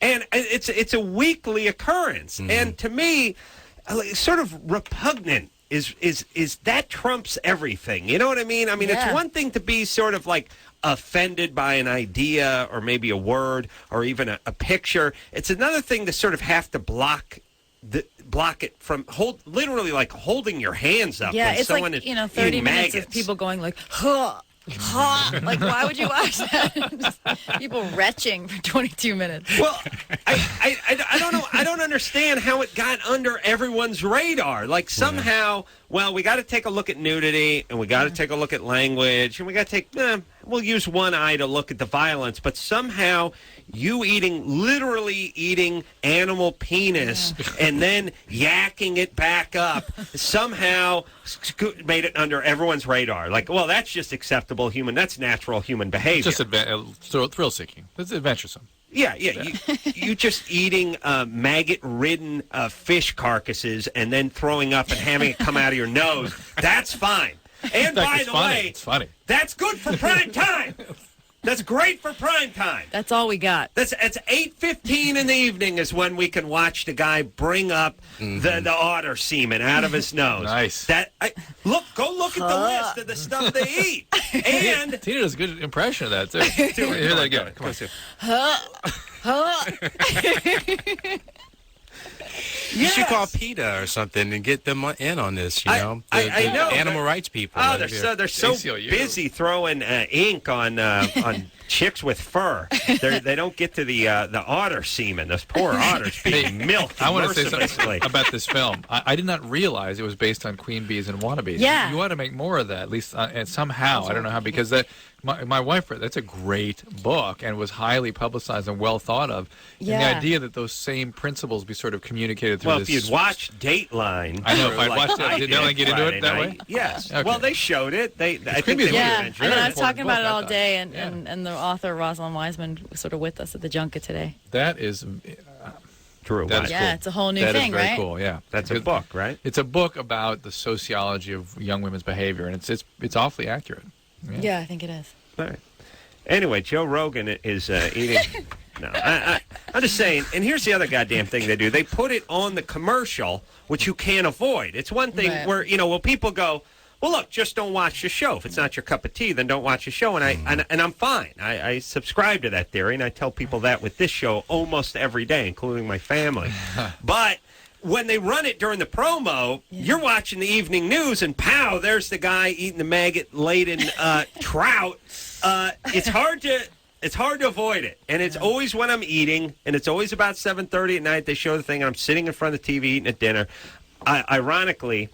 and it's a weekly occurrence, and to me, sort of repugnant is that trumps everything. You know what I mean? I mean, it's one thing to be sort of like offended by an idea or maybe a word or even a picture. It's another thing to sort of have to block it from literally like holding your hands up when it's someone like, is 30 eating minutes maggots. of people going like, huh, Like, why would you watch that? Just people retching for 22 minutes. Well, I don't know. I don't understand how it got under everyone's radar. Like somehow, well, we got to take a look at nudity, and we got to take a look at language, and we got to take. We'll use one eye to look at the violence, but somehow you literally eating animal penis and then yakking it back up somehow made it under everyone's radar. Like, well, that's just acceptable that's natural human behavior. It's just thrill-seeking. It's adventuresome. Yeah. You just eating maggot-ridden fish carcasses and then throwing up and having it come out of your nose. That's fine. And by the way, it's funny. That's good for prime time. That's great for prime time. That's all we got. It's 8:15 in the evening is when we can watch the guy bring up the otter semen out of his nose. Nice. Go look at the list of the stuff they eat. And Tina does a good impression of that too. Here they go. Come on. You should call PETA or something and get them in on this, you know? I know. Animal rights people. Oh, they're so busy throwing ink on chicks with fur. They don't get to the otter semen. Those poor otters being milked. I want to say something about this film. I did not realize it was based on queen bees and wannabes. Yeah. You ought to make more of that, at least and somehow. I don't know how, because my wife read that's a great book and was highly publicized and well thought of. Yeah. And the idea that those same principles be sort of communicated through Well, this. if you'd watched Dateline. I know, if I'd watched it, did they get into it that way? Yes. Okay. Well, they showed it. I think they Yeah, were I was talking about it all day, and the author, Rosalind Wiseman, was sort of with us at the junket today. That is... True. That is yeah, cool. It's a whole new that thing, is very right? cool, yeah. That's a book, right? It's a book about the sociology of young women's behavior, and it's awfully accurate. Yeah, I think it is. All right. Anyway, Joe Rogan is eating... No, I'm just saying, and here's the other goddamn thing they do. They put it on the commercial, which you can't avoid. It's one thing where, people go, well, look, just don't watch the show. If it's not your cup of tea, then don't watch the show. And I'm fine. I subscribe to that theory, and I tell people that with this show almost every day, including my family. But when they run it during the promo, you're watching the evening news, and pow, there's the guy eating the maggot-laden trout. It's hard to avoid it, and it's always when I'm eating, and it's always about 7:30 at night. They show the thing, and I'm sitting in front of the TV eating at dinner. Ironically,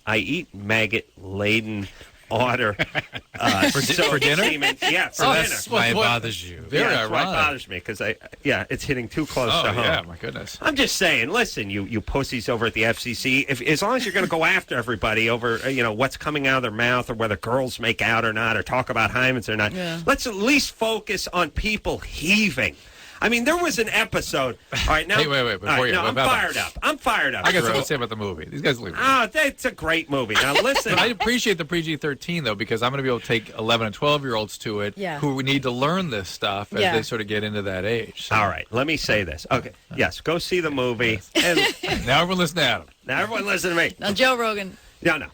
I eat maggot-laden otter for dinner. Semen. Yeah, for dinner. That's why it bothers you. Very that's why it ironic. bothers me because it's hitting too close to home. Yeah, my goodness. I'm just saying, listen, you pussies over at the FCC, as long as you're going to go after everybody over, what's coming out of their mouth or whether girls make out or not or talk about hymens or not, let's at least focus on people heaving. I mean, there was an episode. All right, now. Hey, wait. Before I'm fired up. I got something to say about the movie. These guys leave. Oh, that's a great movie. Now, listen. But I appreciate the PG-13, though, because I'm going to be able to take 11 and 12-year-olds to it who need to learn this stuff as they sort of get into that age. So. All right, let me say this. Okay, yes, go see the movie. And now everyone listen to Adam. Now everyone listen to me. Now, Joe Rogan. No.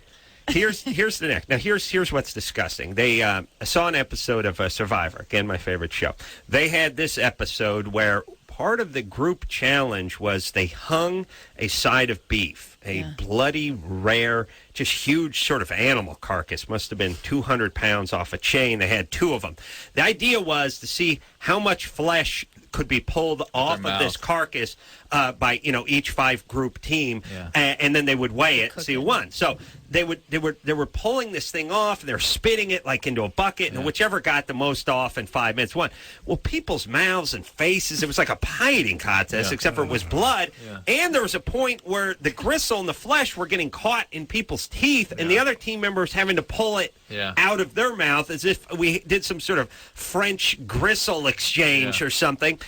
Here's the next. Now, here's what's disgusting. They saw an episode of Survivor, again, my favorite show. They had this episode where part of the group challenge was they hung a side of beef, a bloody, rare, just huge sort of animal carcass. Must have been 200 pounds off a chain. They had two of them. The idea was to see how much flesh could be pulled off of this carcass by each 5-group team, and then they would weigh it and see who won. So they were pulling this thing off, and they're spitting it like into a bucket, and whichever got the most off in 5 minutes won. Well, people's mouths and faces, it was like a pie eating contest, except for it was blood, and there was a point where the gristle and the flesh were getting caught in people's teeth, and the other team members having to pull it out of their mouth as if we did some sort of French gristle exchange or something.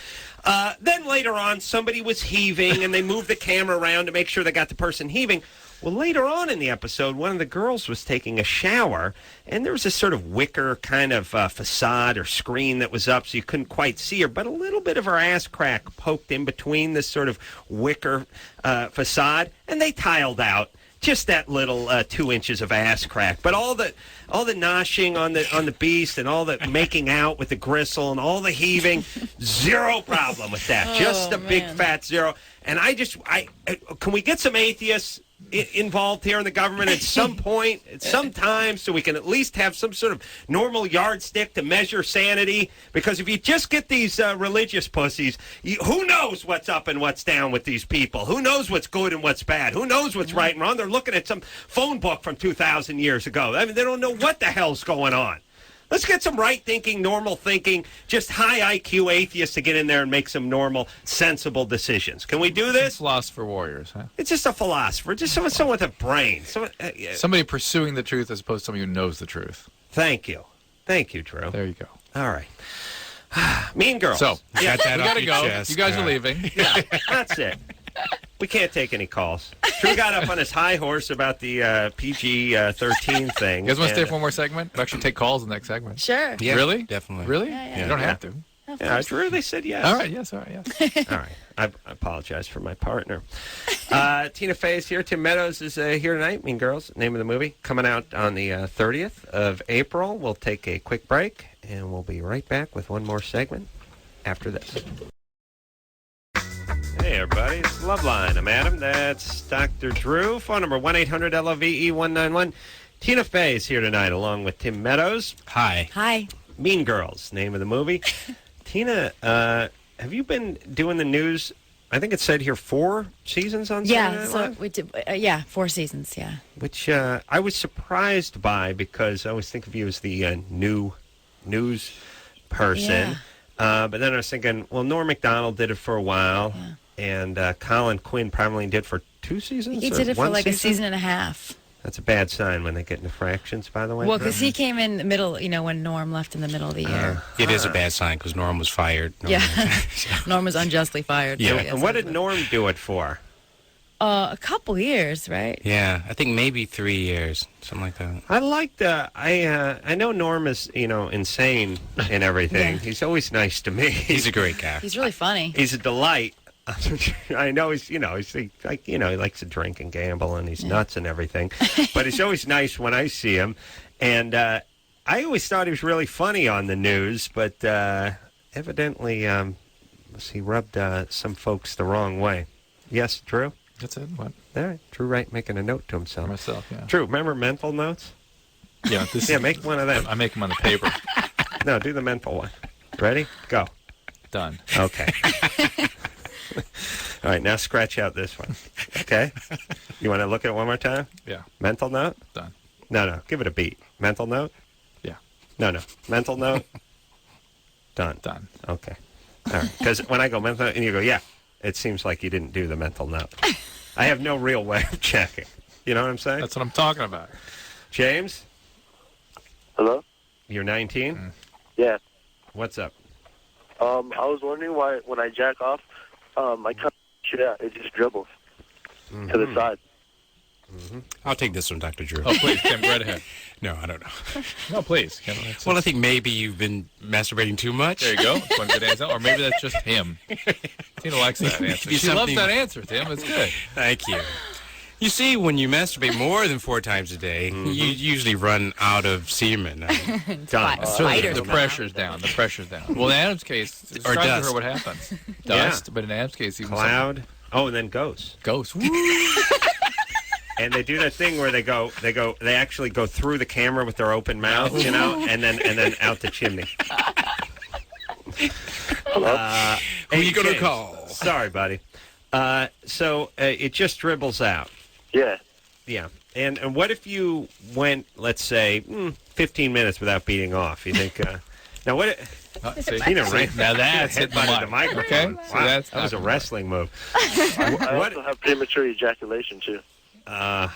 Then later on, somebody was heaving, and they moved the camera around to make sure they got the person heaving. Well, later on in the episode, one of the girls was taking a shower, and there was this sort of wicker kind of facade or screen that was up, so you couldn't quite see her, but a little bit of her ass crack poked in between this sort of wicker facade, and they tiled out just that little 2 inches of ass crack. But all the noshing on the beast and all the making out with the gristle and all the heaving, zero problem with that. Just a big fat zero. And I can we get some atheists involved here in the government at some point, at some time, so we can at least have some sort of normal yardstick to measure sanity? Because if you just get these religious pussies, who knows what's up and what's down with these people? Who knows what's good and what's bad? Who knows what's right and wrong? They're looking at some phone book from 2,000 years ago. I mean, they don't know what the hell's going on. Let's get some right-thinking, normal-thinking, just high IQ atheists to get in there and make some normal, sensible decisions. Can we do this? Philosopher warriors, huh? It's just a philosopher, just someone with a brain. Somebody pursuing the truth as opposed to somebody who knows the truth. Thank you. Thank you, Drew. There you go. All right. Mean Girls. So, yeah, we got to go. Chest. You guys are leaving. Yeah, that's it. We can't take any calls. Drew got up on his high horse about the PG-13 thing. You guys want to stay for one more segment? We'll actually take calls in the next segment. Sure. Yeah, Really? definitely. Really? Yeah. You don't have to. Yeah, Drew, they said yes. All right, yes, all right, yes. All right. I apologize for my partner. Tina Fey is here. Tim Meadows is here tonight. Mean Girls, name of the movie. Coming out on the 30th of April. We'll take a quick break, and we'll be right back with one more segment after this. Hey, everybody. It's Loveline. I'm Adam. That's Dr. Drew. Phone number 1-800-LOVE-191. Tina Fey is here tonight, along with Tim Meadows. Hi. Hi. Mean Girls, name of the movie. Tina, have you been doing the news? I think it said here 4 seasons on Saturday Night Live? We did. 4 seasons. Yeah. Which I was surprised by because I always think of you as the new news person. Yeah. But then I was thinking, well, Norm Macdonald did it for a while, and Colin Quinn probably did for 2 seasons. He did it for like a season and a half. That's a bad sign when they get into fractions, by the way. Well, because he came in the middle, when Norm left in the middle of the year. It is a bad sign because Norm was fired. Norm was unjustly fired. Yeah. And what did Norm do it for? A couple years, right? Yeah, I think maybe 3 years, something like that. I like the. I know Norm is insane and everything. Yeah. He's always nice to me. He's a great guy. He's really funny. He's a delight. I know he's he likes to drink and gamble and he's nuts and everything, but he's always nice when I see him. And I always thought he was really funny on the news, but evidently he rubbed some folks the wrong way. Yes, Drew? That's it? What? All right, Drew Wright making a note to himself. For myself, yeah. Drew, remember mental notes? Yeah, make one of them. I make them on the paper. No, do the mental one. Ready? Go. Done. Okay. All right, now scratch out this one. Okay? You want to look at it one more time? Yeah. Mental note? Done. No. Give it a beat. Mental note? Yeah. No. Mental note? Done. Done. Okay. All right. Because when I go mental note and you go, yeah, it seems like you didn't do the mental note. I have no real way of checking. You know what I'm saying? That's what I'm talking about. James? Hello? You're 19? Yeah. What's up? I was wondering why when I jack off, I cut shit out. It just dribbles to the side. Mm-hmm. I'll take this one, Dr. Drew. Oh, please, Kim, right ahead. No, I don't know. No, please. Kim, well, I think maybe you've been masturbating too much. There you go. That's one good answer. Or maybe that's just him. Tina likes that answer. She loves that answer, Tim. It's good. Thank you. You see, when you masturbate more than 4 times a day, you usually run out of semen. The pressure's down. The pressure's down. Well, in Adam's case, it's or trying dust. to hear what happens. Dust, but in Adam's case, even cloud. Oh, and then ghosts. Ghosts. And they do that thing where they actually go through the camera with their open mouth, and then out the chimney. Hello? Who are you going to call? Sorry, buddy. So it just dribbles out. Yeah. Yeah. And what if you went, let's say, 15 minutes without beating off? You think? Now what? Now that's hit the microphone. Okay. Wow, So that was a wrestling move. I also have premature ejaculation too. That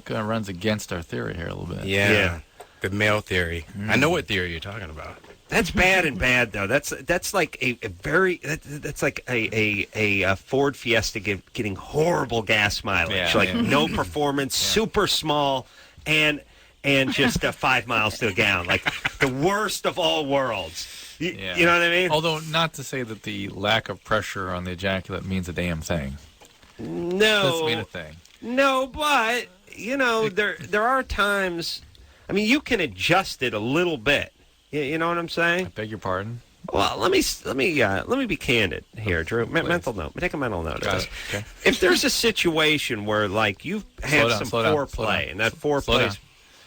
runs against our theory here a little bit. Yeah. The male theory. I know what theory you're talking about. That's bad and bad though. That's like that's like a Ford Fiesta getting horrible gas mileage, no performance, super small, and just 5 miles to a gallon, like the worst of all worlds. You know what I mean? Although not to say that the lack of pressure on the ejaculate means a damn thing. No, doesn't mean a thing. No, but there are times. I mean, you can adjust it a little bit. You know what I'm saying? I beg your pardon? Well, let me be candid here, Drew. Mental note. Take a mental note of this. Okay. If there's a situation where, like, you've had some foreplay, and that foreplay's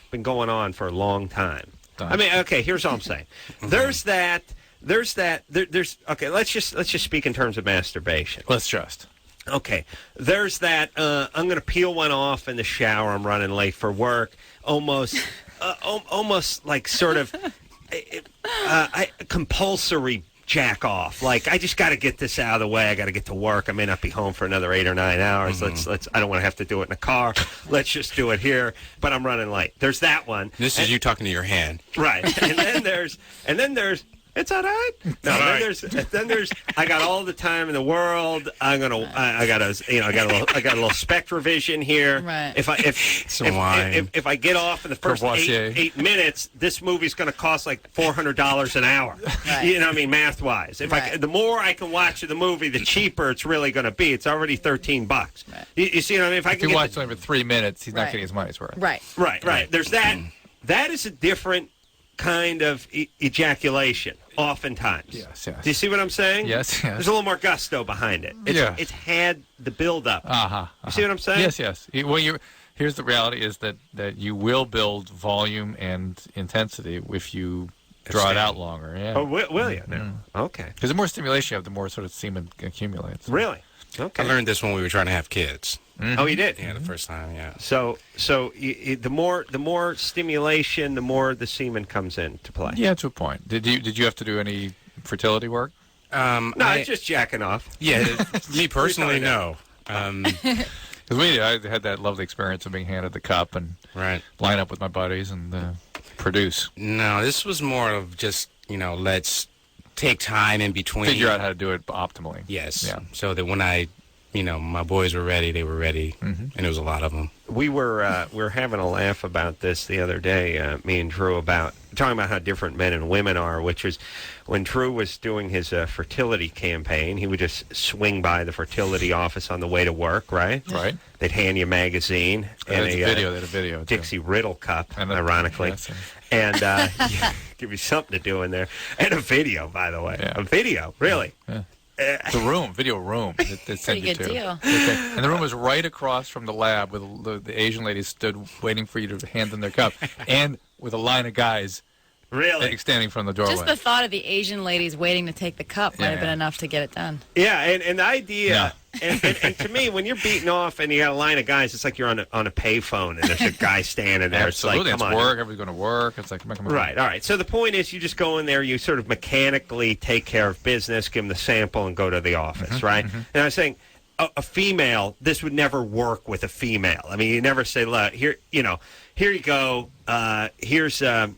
been going on for a long time. I mean, okay. Here's all I'm saying. There's that. Okay. Let's just speak in terms of masturbation. Let's just. Okay. There's that. I'm going to peel one off in the shower. I'm running late for work. Almost like sort of. Compulsory jack off. Like, I just got to get this out of the way. I got to get to work. I may not be home for another 8 or 9 hours. Let's. I don't want to have to do it in a car. Let's just do it here. But I'm running late. There's that one. This is you talking to your hand, right? And then there's. It's all right. No, then there's. I got all the time in the world. I got a little SpectraVision here. Right. If I get off in the first 8 minutes, this movie's going to cost like $400 an hour. Right. You know what I mean, math wise. The more I can watch of the movie, the cheaper it's really going to be. It's already $13. Right. You see what I mean? If you watch only for 3 minutes, he's not getting his money's worth. Right. There's that. That is a different kind of ejaculation, oftentimes. Yes. Do you see what I'm saying? Yes. There's a little more gusto behind it. It's had the build-up. You see what I'm saying? Yes. Well, here's the reality is that you will build volume and intensity if you draw it out longer. Yeah. Oh, will you? No. Okay. Because the more stimulation you have, the more sort of semen accumulates. Really? Okay. I learned this when we were trying to have kids. Mm-hmm. Oh, you did? Yeah, the first time, yeah. So the more stimulation, the more the semen comes into play. Yeah, to a point. Did you have to do any fertility work? No, it's just jacking off. Yeah, me personally, no. Because I had that lovely experience of being handed the cup and line up with my buddies and produce. No, this was more of just, let's take time in between. Figure out how to do it optimally. Yes. Yeah. So that when my boys were ready, they were ready, and there was a lot of them. We were having a laugh about this the other day, me and Drew, about talking about how different men and women are, which is when Drew was doing his fertility campaign, he would just swing by the fertility office on the way to work, right? Right. They'd hand you a magazine and a video, Dixie Riddle cup, and ironically, and give you something to do in there, and a video, by the way, a video, really. Yeah. Video room. They send you Pretty good to. deal. And the room was right across from the lab where the Asian ladies stood waiting for you to hand them their cup, and with a line of guys standing from the doorway. Just the thought of the Asian ladies waiting to take the cup might have been enough to get it done. Yeah, and the idea, and to me, when you're beating off and you got a line of guys, it's like you're on a payphone and there's a guy standing there. Absolutely, it's like, come on. Everybody's going to work. It's like, come on. Right, all right. So the point is you just go in there, you sort of mechanically take care of business, give them the sample, and go to the office, right? And I was saying, a female, this would never work with a female. I mean, you never say, look, here you go, here's a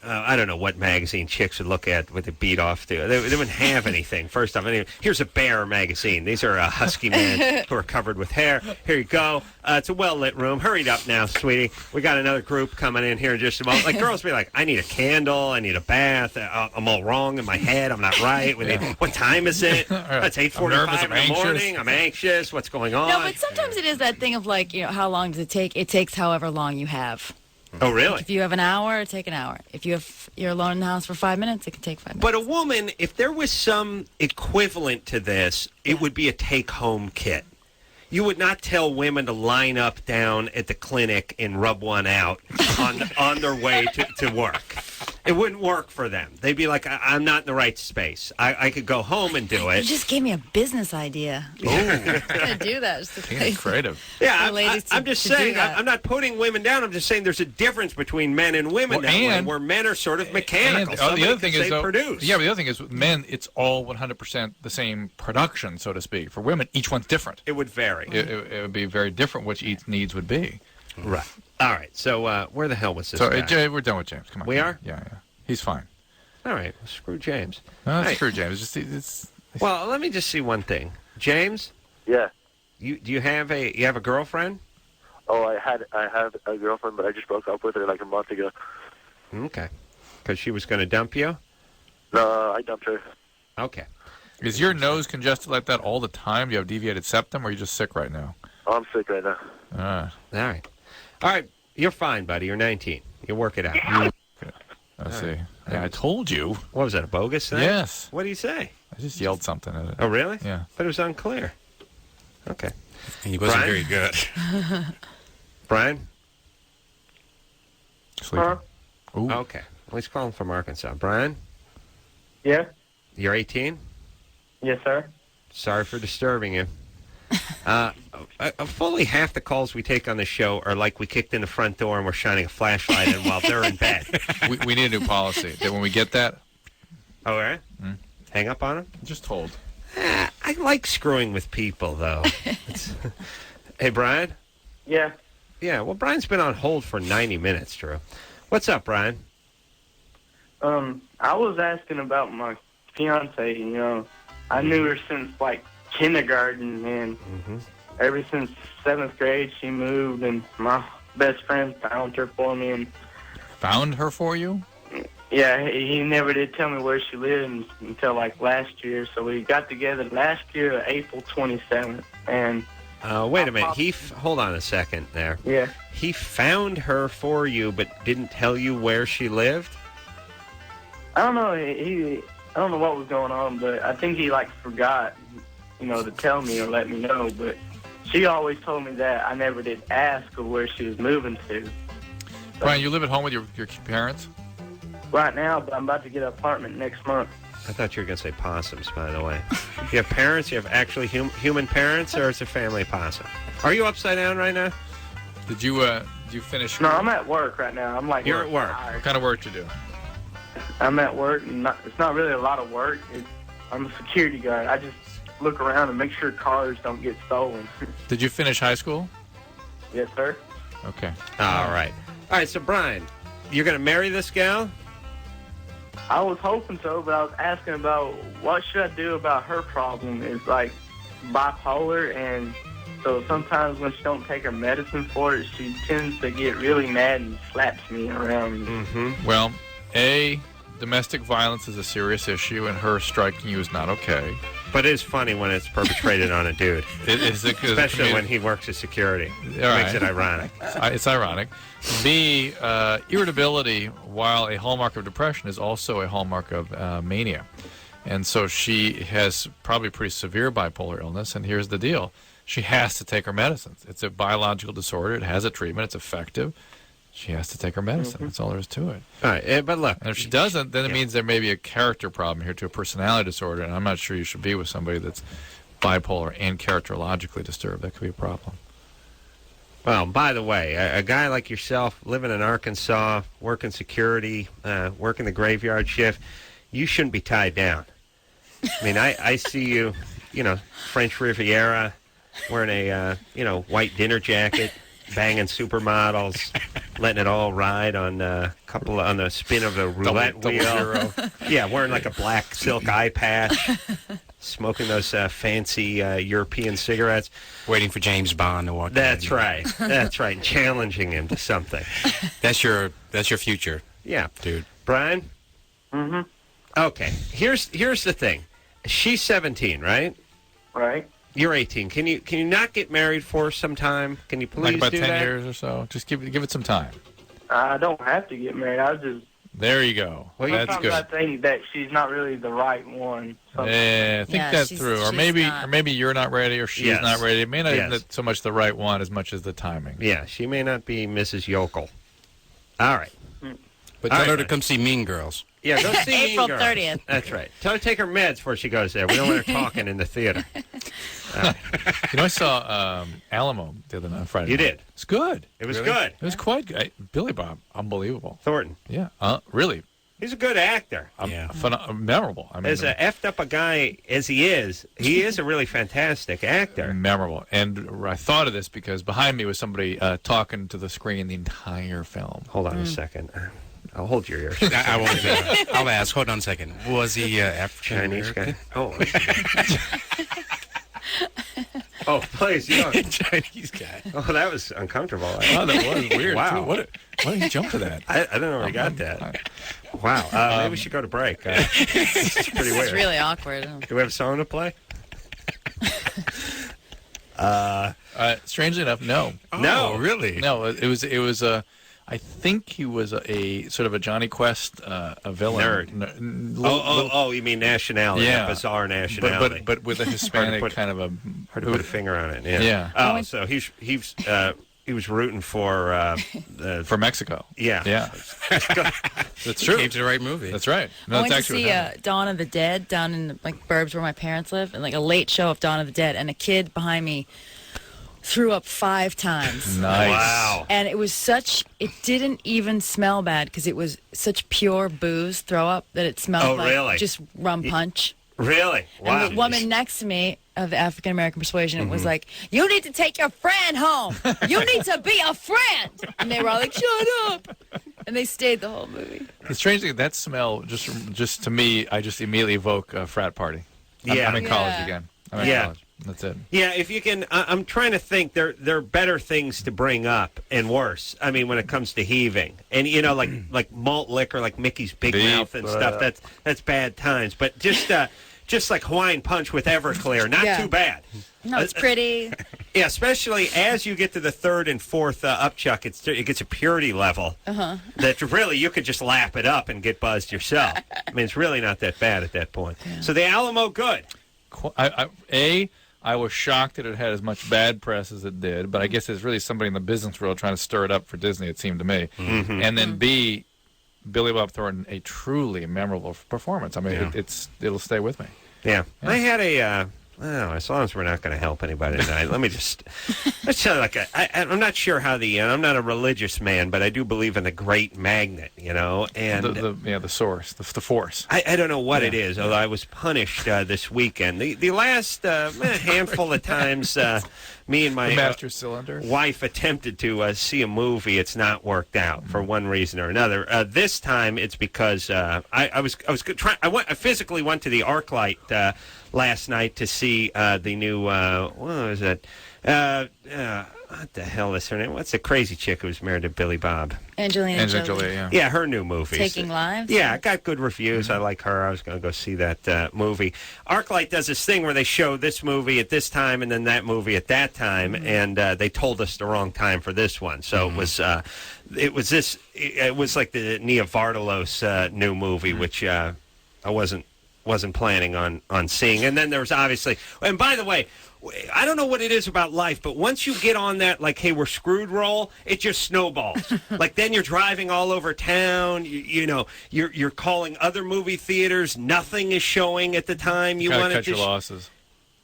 I don't know what magazine chicks would look at with the beat off to. They wouldn't have anything. First off, here's a Bear magazine. These are husky men who are covered with hair. Here you go. It's a well-lit room. Hurry up now, sweetie. We got another group coming in here in just a moment. Like, girls be like, I need a candle. I need a bath. I'm all wrong in my head. I'm not right. What time is it? It's 8:45 in the morning. I'm anxious. What's going on? No, but sometimes it is that thing of like, how long does it take? It takes however long you have. Oh, really? Like if you have an hour, take an hour. If you're alone in the house for 5 minutes, it can take 5 minutes. But a woman, if there was some equivalent to this, it would be a take-home kit. You would not tell women to line up down at the clinic and rub one out on their way to work. It wouldn't work for them. They'd be like, I'm not in the right space. I could go home and do it. You just gave me a business idea. Oh. I'm going to do that. Being creative. Yeah, I'm just saying, I'm not putting women down. I'm just saying there's a difference between men and women where men are sort of mechanical. The other thing is, produce. Yeah, but the other thing is with men, it's all 100% the same production, so to speak. For women, each one's different. It would vary. It would be very different what each needs would be. Right. All right. So where the hell was this guy? Jay, we're done with James. Come on. We are? Yeah. He's fine. All right. Well, screw James. No, screw James. It's well, let me just see one thing. James? Yeah. You have a girlfriend? Oh, I have a girlfriend, but I just broke up with her like a month ago. Okay. Because she was going to dump you? No, I dumped her. Okay. Is your nose congested like that all the time? Do you have deviated septum, or are you just sick right now? Oh, I'm sick right now. All right. All right. You're fine, buddy. You're 19. You work it out. I see. Yeah, I told you. What was that, a bogus thing? Yes. What did he say? I just yelled something at it. Oh, really? Yeah. But it was unclear. Okay. He wasn't very good. Brian? Sleeping. Ooh. Okay. Well, he's calling from Arkansas. Brian? Yeah? You're 18? Yes, sir. Sorry for disturbing you. Fully half the calls we take on the show are like we kicked in the front door and we're shining a flashlight in while they're in bed. We need a new policy that when we get that... Oh, all right? Hang up on them? Just hold. I like screwing with people, though. Hey, Brian? Yeah. Yeah, well, Brian's been on hold for 90 minutes, Drew. What's up, Brian? I was asking about my fiance, you know. I knew her since, like, kindergarten, and ever since 7th grade she moved, and my best friend found her for me. And found her for you? Yeah, he never did tell me where she lived until, like, last year. So we got together last year, April 27th, and... wait a minute. Hold on a second there. Yeah. He found her for you, but didn't tell you where she lived? I don't know. I don't know what was going on, but I think he, like, forgot, you know, to tell me or let me know. But she always told me that. I never did ask her where she was moving to. Brian, you live at home with your parents? Right now, but I'm about to get an apartment next month. I thought you were going to say possums, by the way. You have parents? You have actually human parents, or is it family possum? Are you upside down right now? Did you finish? No, I'm at work right now. I'm like... You're at work. What kind of work do you do? I'm at work, and it's not really a lot of work. I'm a security guard. I just look around and make sure cars don't get stolen. Did you finish high school? Yes, sir. Okay. All right. All right, so Brian, you're going to marry this gal? I was hoping so, but I was asking about what should I do about her problem. It's like bipolar, and so sometimes when she don't take her medicine for it, she tends to get really mad and slaps me around. Well, domestic violence is a serious issue, and her striking you is not okay. But it is funny when it's perpetrated on a dude. It is, especially when he works as security. It makes it ironic. It's ironic. B, irritability, while a hallmark of depression, is also a hallmark of mania. And so she has probably pretty severe bipolar illness, and here's the deal. She has to take her medicines. It's a biological disorder. It has a treatment. It's effective. She has to take her medicine. That's all there is to it. All right, but look. And if she doesn't, then it means there may be a character problem here, to a personality disorder, and I'm not sure you should be with somebody that's bipolar and characterologically disturbed. That could be a problem. Well, by the way, a guy like yourself, living in Arkansas, working security, working the graveyard shift, you shouldn't be tied down. I mean, I see you, French Riviera, wearing a, white dinner jacket, banging supermodels, letting it all ride on on the spin of the roulette wheel. Yeah, wearing like a black silk eye patch, smoking those fancy European cigarettes. Waiting for James Bond to walk. That's right. That's right. And challenging him to something. That's your future. Yeah, dude. Brian. Okay. Here's the thing. She's 17, right? Right. You're 18. Can you not get married for some time? Can you please like about do 10 that? years or so? Just give it some time. I don't have to get married. I just... There you go. Well, that's good. I think that she's not really the right one. Yeah, think that through. Or maybe you're not ready, or she's not ready. It may not even be so much the right one as much as the timing. Yeah, she may not be Mrs. Yokel. All right. But tell her to come see Mean Girls. Yeah, go see April Mean Girls. 30th. That's right. Tell her to take her meds before she goes there. We don't want her talking in the theater. I saw Alamo the other night, Friday. You night. did? It's good. It was good. It was quite good. Billy Bob, unbelievable. Thornton. Yeah, really. He's a good actor. Memorable. I mean, as effed up a guy as he is a really fantastic actor. Memorable. And I thought of this because behind me was somebody talking to the screen the entire film. Hold on a second. I'll hold your ears. I won't. I'll ask. Hold on a second. Was he Chinese guy? Oh. Oh, please, Chinese guy. Oh, that was uncomfortable. Oh, that was weird. Wow. Why did he jump to that? I don't know where he got that. Wow. Maybe we should go to break. It's pretty weird. It's really awkward. Do we have a song to play? Strangely enough, no. No, really? No, it was. I I think he was a sort of a Johnny Quest, a villain. Nerd. You mean nationality? Yeah, bizarre nationality. But with a Hispanic kind of a hard to put a finger on it. Yeah. Oh, so he was rooting for Mexico. Yeah. Yeah. That's true. Came to the right movie. That's right. No, I went to see Dawn of the Dead down in like burbs where my parents live, and like a late show of Dawn of the Dead, and a kid behind me threw up 5 times. Nice. Wow. And it was it didn't even smell bad because it was such pure booze throw up that it smelled like just rum punch. Really? Wow. And the woman next to me of the African American persuasion was like, "You need to take your friend home. You need to be a friend." And they were all like, "Shut up." And they stayed the whole movie. The strange thing, that smell, just to me, I just immediately evoke a frat party. I'm in college again. I'm in college. That's it. Yeah, if you can, I'm trying to think. There are better things to bring up and worse. I mean, when it comes to heaving, and like malt liquor, like Mickey's Big Mouth and stuff. That's bad times. But just like Hawaiian Punch with Everclear, not too bad. No, it's pretty. Yeah, especially as you get to the 3rd and 4th upchuck, it gets a purity level that really you could just lap it up and get buzzed yourself. I mean, it's really not that bad at that point. Yeah. So the Alamo, good. I was shocked that it had as much bad press as it did, but I guess there's really somebody in the business world trying to stir it up for Disney, it seemed to me. Mm-hmm. And then B, Billy Bob Thornton, a truly memorable performance. I mean, it'll stay with me. Yeah. I had as long as we're not going to help anybody tonight, let's tell you, I'm not sure how I'm not a religious man, but I do believe in the great magnet, and the source, the force. I don't know what it is, although I was punished this weekend. The last handful of times me and my master cylinder wife attempted to see a movie, it's not worked out for one reason or another. This time it's because I physically went to the ArcLight last night to see the new what was it? What the hell is her name? What's the crazy chick who was married to Billy Bob? Angelina Jolie. Yeah, her new movie. Taking Lives? Yeah, it got good reviews. I like her. I was going to go see that movie. ArcLight does this thing where they show this movie at this time and then that movie at that time, and they told us the wrong time for this one. So it was like the Nia Vardalos new movie, which I wasn't planning on seeing. And then there was obviously, and by the way, I don't know what it is about life, but once you get on that, like, hey, we're screwed roll, it just snowballs. Like, then you're driving all over town, you're calling other movie theaters, nothing is showing at the time you want to cut your losses.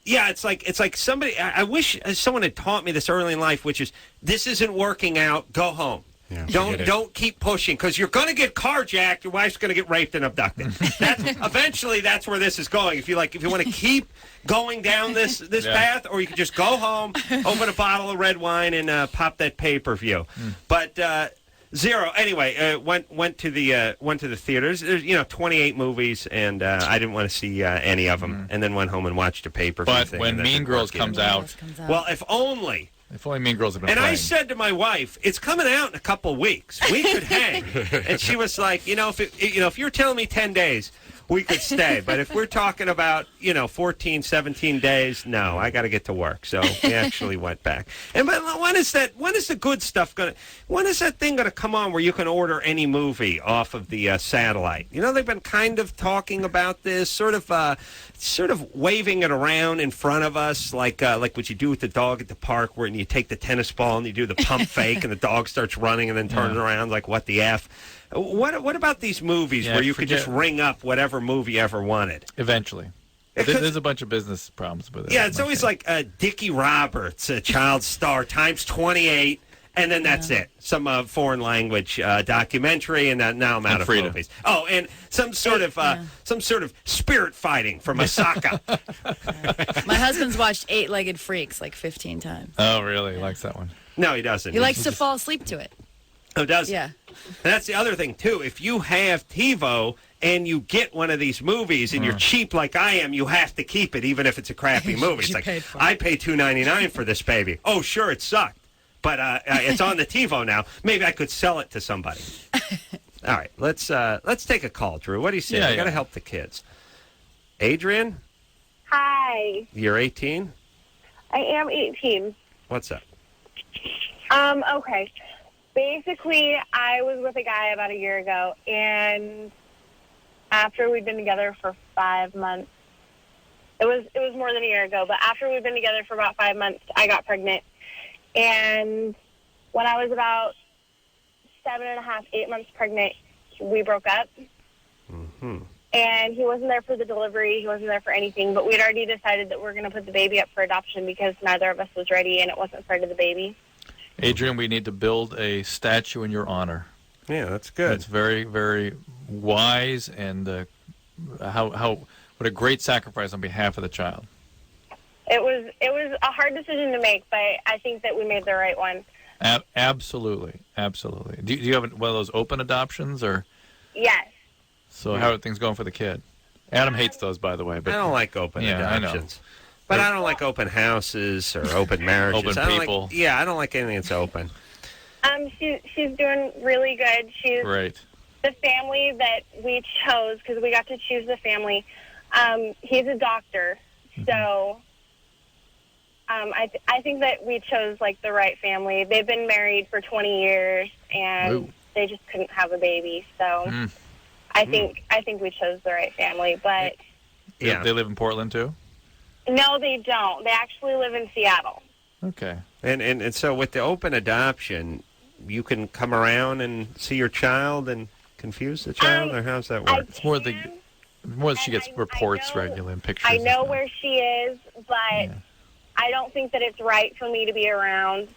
Yeah, it's like somebody, I wish someone had taught me this early in life, which is, this isn't working out, go home. Yeah, don't keep pushing, because you're going to get carjacked. Your wife's going to get raped and abducted. Eventually, that's where this is going. If you want to keep going down this path, or you can just go home, open a bottle of red wine, and pop that pay-per-view. But zero. Anyway, went to the theaters. There's 28 movies, and I didn't want to see any of them. And then went home and watched a pay-per-view. But thing, when Mean Girls comes out, well, if only. If only Mean Girls had been And playing. I said to my wife, it's coming out in a couple weeks. We could hang. And she was like, if you're telling me 10 days, we could stay. But if we're talking about, 14, 17 days, no, I got to get to work. So we actually went back. And but when is the good stuff when is that thing going to come on where you can order any movie off of the satellite? They've been kind of talking about this, sort of waving it around in front of us, like what you do with the dog at the park, where you take the tennis ball and you do the pump fake, and the dog starts running and then turns around like, what the F? What about these movies where you could just ring up whatever movie you ever wanted? Eventually. There's a bunch of business problems with it. Yeah, it's always like Dickie Roberts, a child star, times 28. And then that's it. Some foreign language documentary, and now I'm out of movies. Oh, and some sort of spirit fighting from Osaka. My husband's watched 8-Legged Freaks like 15 times. Oh, really? He likes that one. No, he doesn't. He likes to fall asleep to it. Oh, does he? Yeah. And that's the other thing, too. If you have TiVo and you get one of these movies and you're cheap like I am, you have to keep it, even if it's a crappy movie. It's like, I pay $2.99 for this baby. Oh, sure, it sucked. But it's on the TiVo now. Maybe I could sell it to somebody. All right, let's take a call, Drew. What do you say? I got to help the kids. Adrian? Hi. You're 18? I am 18. What's up? Okay. Basically, I was with a guy about a year ago, and after we'd been together for 5 months, it was more than a year ago, but after we'd been together for about 5 months, I got pregnant. And when I was about 7.5, 8 months pregnant, we broke up. Mm-hmm. And he wasn't there for the delivery. He wasn't there for anything. But we'd already decided that we're going to put the baby up for adoption because neither of us was ready, and it wasn't fair to the baby. Adrian, we need to build a statue in your honor. Yeah, that's good. It's very, very wise, and what a great sacrifice on behalf of the child. It was a hard decision to make, but I think that we made the right one. Absolutely, absolutely. Do you have one of those open adoptions, or? Yes. So how are things going for the kid? Adam hates those, by the way. But I don't like open adoptions. But I don't like open houses or open marriages. Open people. I don't like anything that's open. She's doing really good. She's great. The family that we chose, because we got to choose the family. He's a doctor, so I think that we chose like the right family. They've been married for 20 years, and they just couldn't have a baby. So I think we chose the right family. But they live in Portland too? No, they don't. They actually live in Seattle. Okay. And so with the open adoption, you can come around and see your child and confuse the child, or how's that work? It's more that she gets reports regularly and pictures. I know where she is, but I don't think that it's right for me to be around.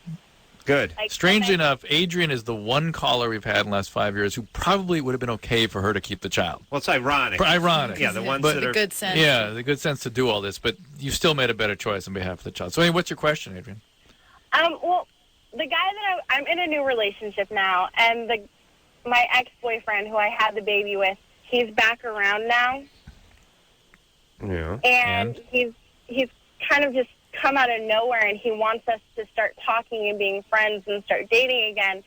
Good. Strangely enough, Adrian is the one caller we've had in the last 5 years who probably would have been okay for her to keep the child. Well, it's ironic. Ironic. Yeah, the ones that are... The good sense. Yeah, the good sense to do all this, but you still made a better choice on behalf of the child. So, what's your question, Adrian? Well, the guy that I'm in a new relationship now, and my ex-boyfriend who I had the baby with, he's back around now. Yeah. And he's kind of just come out of nowhere, and he wants us to start talking and being friends and start dating again.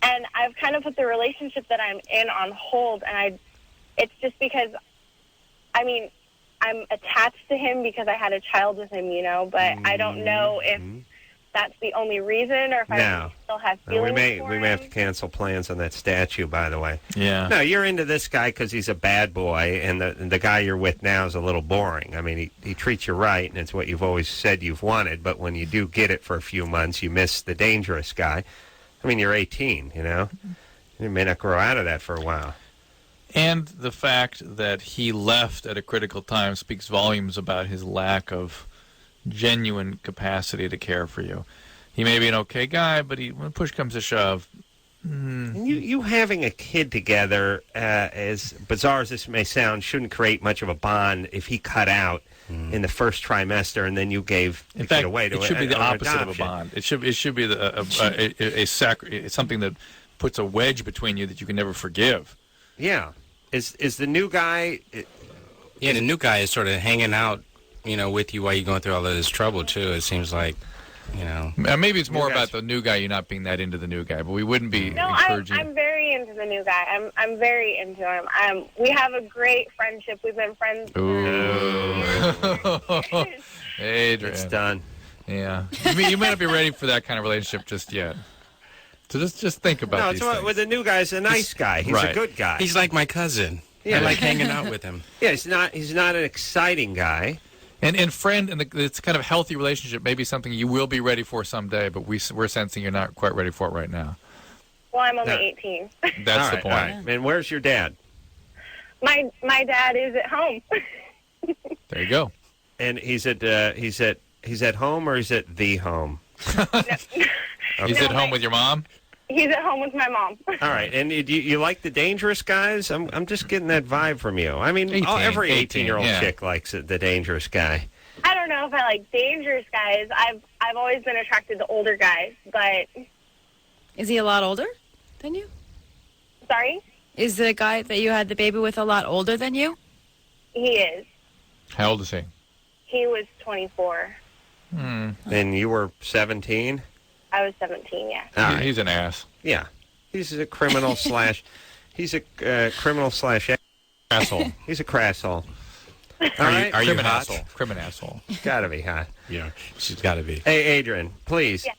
And I've kind of put the relationship that I'm in on hold, and it's just because, I mean, I'm attached to him because I had a child with him, but I don't know if that's the only reason, or if I still have feelings for we may have to cancel plans on that statue, by the way. Yeah. No, you're into this guy because he's a bad boy, and the guy you're with now is a little boring. I mean, he treats you right, and it's what you've always said you've wanted, but when you do get it for a few months, you miss the dangerous guy. I mean, you're 18, You may not grow out of that for a while. And the fact that he left at a critical time speaks volumes about his lack of genuine capacity to care for you. He may be an okay guy, but when push comes to shove... You having a kid together, as bizarre as this may sound, shouldn't create much of a bond if he cut out in the first trimester and then you gave the kid away to it should be the opposite adoption. of a bond. It should be something that puts a wedge between you that you can never forgive. Yeah. Is the new guy... Yeah, the new guy is sort of hanging out, with you while you're going through all of this trouble, too. It seems like, Maybe it's more about the new guy, you not being that into the new guy, but we wouldn't be encouraging... I'm very into the new guy. I'm very into him. We have a great friendship. We've been friends for... Adrian. It's done. Yeah. You may not be ready for that kind of relationship just yet. So just think about these things. With the new guy's a nice guy. He's a good guy. He's like my cousin. Yeah. I like hanging out with him. Yeah, he's not an exciting guy. And it's kind of healthy relationship, maybe something you will be ready for someday, but we're sensing you're not quite ready for it right now. Well, I'm only 18. That's the point. All right. And where's your dad? My dad is at home. There you go. And he's at home, or he's at the home? He's at home with your mom? He's at home with my mom. All right. And you like the dangerous guys? I'm just getting that vibe from you. I mean, every 18-year-old chick likes the dangerous guy. I don't know if I like dangerous guys. I've always been attracted to older guys, but... Is he a lot older than you? Sorry? Is the guy that you had the baby with a lot older than you? He is. How old is he? He was 24. And you were 17? I was 17, yeah. Right. He's an ass. Yeah. He's a criminal He's a criminal / asshole. He's a crasshole. Are you hot? Crimin asshole. Gotta be hot. Yeah, she's gotta be. Hey, Adrian, please. Yeah.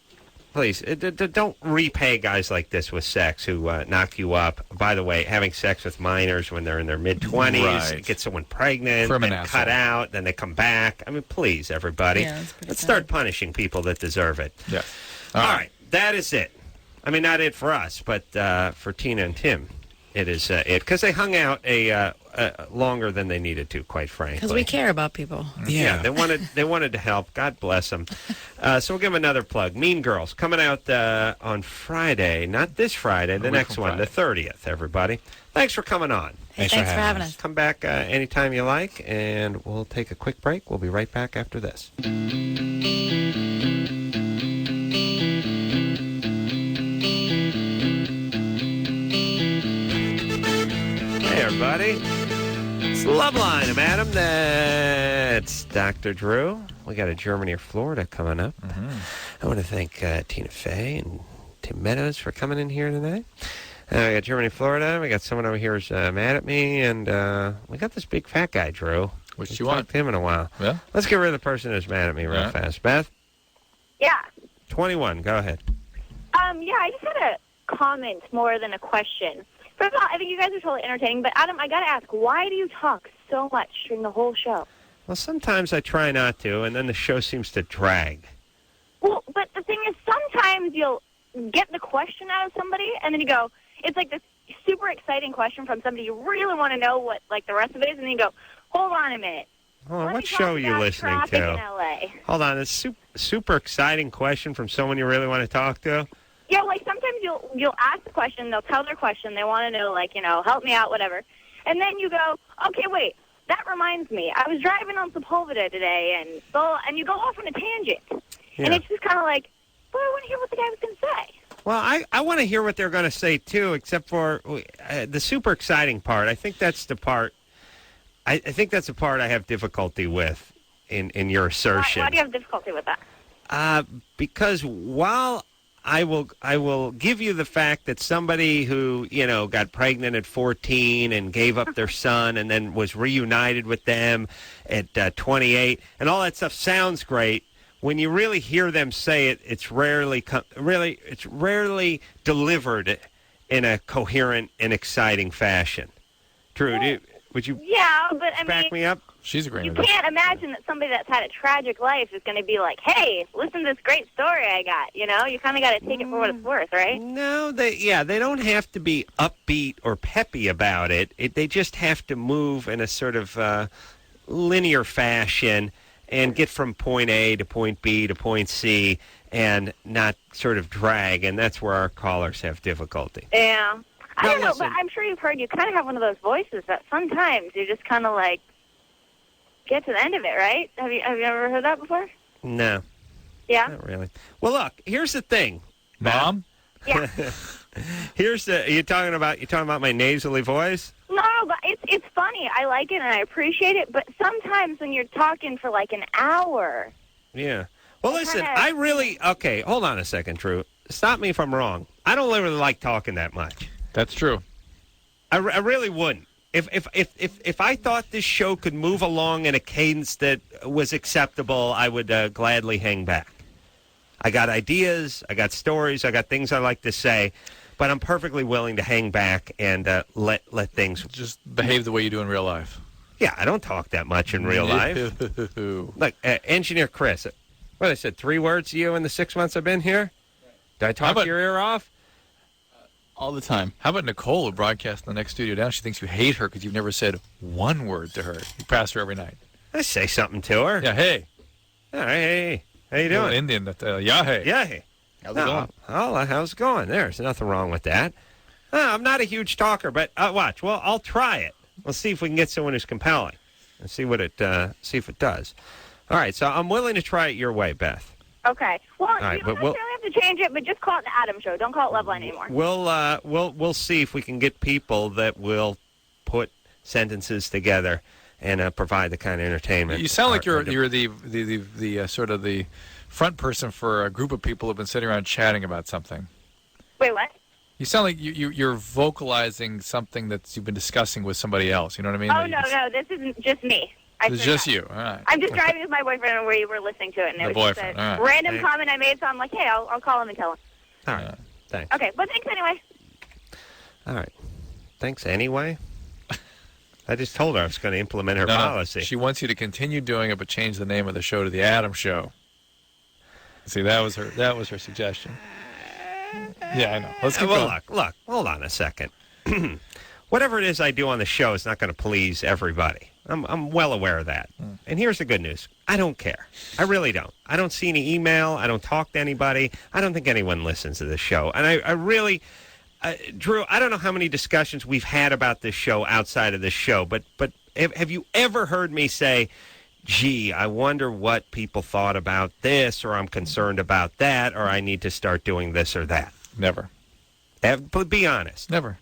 Please, don't repay guys like this with sex who knock you up. By the way, having sex with minors when they're in their mid-20s, get someone pregnant, and cut out, then they come back. I mean, please, everybody. Yeah, let's start punishing people that deserve it. Yeah. All right, that is it. I mean, not it for us, but for Tina and Tim, it is it. Because they hung out longer than they needed to, quite frankly. Because we care about people. Yeah, they wanted to help. God bless them. So we'll give them another plug. Mean Girls coming out on Friday, not this Friday, the next one, the 30th. Everybody, thanks for coming on. Hey, thanks for having us. Come back anytime you like, and we'll take a quick break. We'll be right back after this. Hey, everybody. It's Loveline. I'm Adam. That's Dr. Drew. We got a Germany or Florida coming up. I want to thank Tina Fey and Tim Meadows for coming in here tonight. We got Germany, Florida. We got someone over here who's mad at me, and we got this big fat guy, Drew. What you want? Talked to him in a while. Yeah. Let's get rid of the person who's mad at me real fast. Beth? Yeah. 21. Go ahead. Yeah, I just had a comment more than a question. First of all, I think you guys are totally entertaining, but Adam, I got to ask, why do you talk so much during the whole show? Well, sometimes I try not to, and then the show seems to drag. Well, but the thing is, sometimes you'll get the question out of somebody, and then you go, it's like this super exciting question from somebody you really want to know what, like, the rest of it is, and then you go, hold on a minute. Hold on, what show are you listening to? In LA. Hold on, a super exciting question from someone you really want to talk to? Yeah, like sometimes you'll ask the question, they'll tell their question, they want to know, like, help me out, whatever. And then you go, okay, wait, that reminds me. I was driving on Sepulveda today, and you go off on a tangent. Yeah. And it's just kind of like, well, I want to hear what the guy was going to say. Well, I want to hear what they're going to say, too, except for the super exciting part. I think that's the part I think that's the part I have difficulty with in your assertion. Why do you have difficulty with that? Because while I will give you the fact that somebody who, got pregnant at 14 and gave up their son and then was reunited with them at 28 and all that stuff sounds great. When you really hear them say it, it's rarely delivered in a coherent and exciting fashion. Drew, would you back me up? She's agreeing. You can't imagine that somebody that's had a tragic life is going to be like, hey, listen to this great story I got. You kind of got to take it for what it's worth, right? No, they don't have to be upbeat or peppy about it. They just have to move in a sort of linear fashion and get from point A to point B to point C and not sort of drag, and that's where our callers have difficulty. Yeah. I don't know, but I'm sure you've heard you kind of have one of those voices that sometimes you just kind of like get to the end of it, right? Have you ever heard that before? No. Yeah? Not really. Well, look, here's the thing. Mom? Yeah. You're talking about my nasally voice? No, but it's funny. I like it and I appreciate it, but sometimes when you're talking for like an hour. Yeah. Well, listen, okay, hold on a second, Drew. Stop me if I'm wrong. I don't really like talking that much. That's true. I really wouldn't. If I thought this show could move along in a cadence that was acceptable, I would gladly hang back. I got ideas, I got stories, I got things I like to say, but I'm perfectly willing to hang back and let things just behave the way you do in real life. Yeah, I don't talk that much in real life. Look, Engineer Chris, what I said, 3 words to you in the 6 months I've been here? Did I talk your ear off? All the time. How about Nicole, who broadcasts in the next studio down? She thinks you hate her because you've never said one word to her. You pass her every night. I say something to her. Yeah, hey. All right, hey. How you doing? Indian, yeah, hey. Yeah, hey. How's it going? How's it going? There's nothing wrong with that. I'm not a huge talker, but watch. Well, I'll try it. We'll see if we can get someone who's compelling and see if it does. All right, so I'm willing to try it your way, Beth. Okay. Well, you don't necessarily have to change it, but just call it the Adam Show. Don't call it Loveline anymore. We'll see if we can get people that will put sentences together and provide the kind of entertainment. You sound like you're the sort of the front person for a group of people who've been sitting around chatting about something. Wait, what? You sound like you're vocalizing something that you've been discussing with somebody else. You know what I mean? Oh, no, this isn't just me. It's just you. All right. I'm just driving with my boyfriend, and we were listening to it, and it was just a random comment I made, so I'm like, hey, I'll call him and tell him. All right. Thanks. Okay, but thanks anyway. All right. Thanks anyway. I just told her I was going to implement her policy. No. She wants you to continue doing it, but change the name of the show to The Adam Show. See, that was her suggestion. Yeah, I know. Let's keep going. Look, hold on a second. Whatever it is I do on the show is not going to please everybody. I'm well aware of that. And here's the good news. I don't care. I really don't. I don't see any email. I don't talk to anybody. I don't think anyone listens to this show. And I really... Drew, I don't know how many discussions we've had about this show outside of this show, but have you ever heard me say, gee, I wonder what people thought about this, or I'm concerned about that, or I need to start doing this or that? Never. But be honest. Never.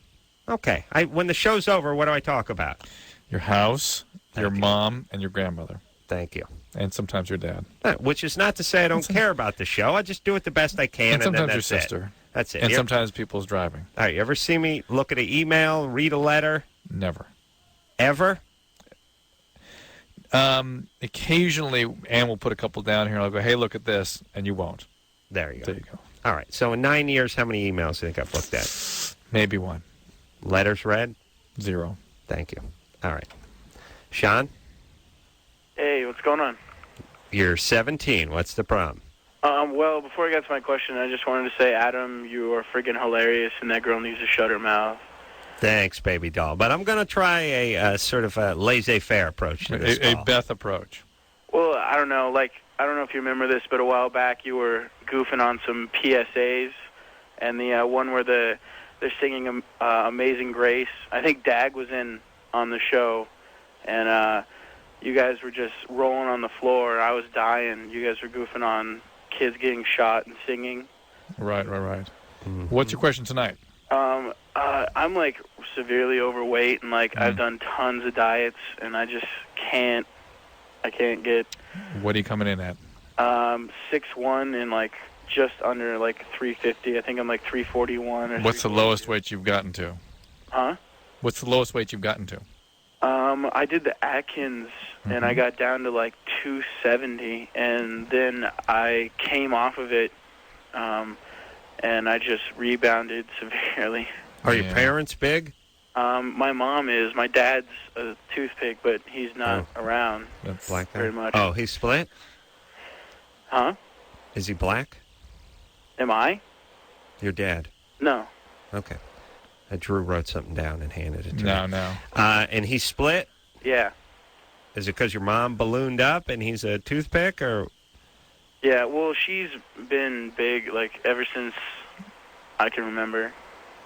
Okay. When the show's over, what do I talk about? Your house, your mom, and your grandmother. Thank you. And sometimes your dad. Which is not to say I don't care about the show. I just do it the best I can, and sometimes then that's your sister. That's it. And sometimes people's driving. All right, you ever see me look at an email, read a letter? Never. Ever? Occasionally, Ann will put a couple down here, and I'll go, hey, look at this, and you won't. There you go. There you go. All right, so in 9 years, how many emails do you think I've looked at? Maybe one. Letters read? 0. Thank you. All right. Sean? Hey, what's going on? You're 17. What's the problem? Well, before I get to my question, I just wanted to say, Adam, you are friggin' hilarious, and that girl needs to shut her mouth. Thanks, baby doll. But I'm going to try a sort of a laissez-faire approach to this A Beth approach. Well, I don't know. I don't know if you remember this, but a while back you were goofing on some PSAs, and the one where they're singing Amazing Grace. I think Dag was in on the show, and you guys were just rolling on the floor. I was dying. You guys were goofing on kids getting shot and singing. Right. Mm-hmm. What's your question tonight? I'm severely overweight, and I've done tons of diets, and I just can't. I can't get. What are you coming in at? 6'1" and just under 350. I think I'm 341 or. What's the lowest weight you've gotten to? Huh? What's the lowest weight you've gotten to? I did the Atkins, and I got down to 270, and then I came off of it, and I just rebounded severely. Are your parents big? My mom is. My dad's a toothpick, but he's not around. That's black very much. Oh, he's split? Huh? Is he black? Am I? Your dad? No. Okay. Drew wrote something down and handed it to me. No. And he's split? Yeah. Is it because your mom ballooned up and he's a toothpick, or? Yeah, well, she's been big, ever since I can remember.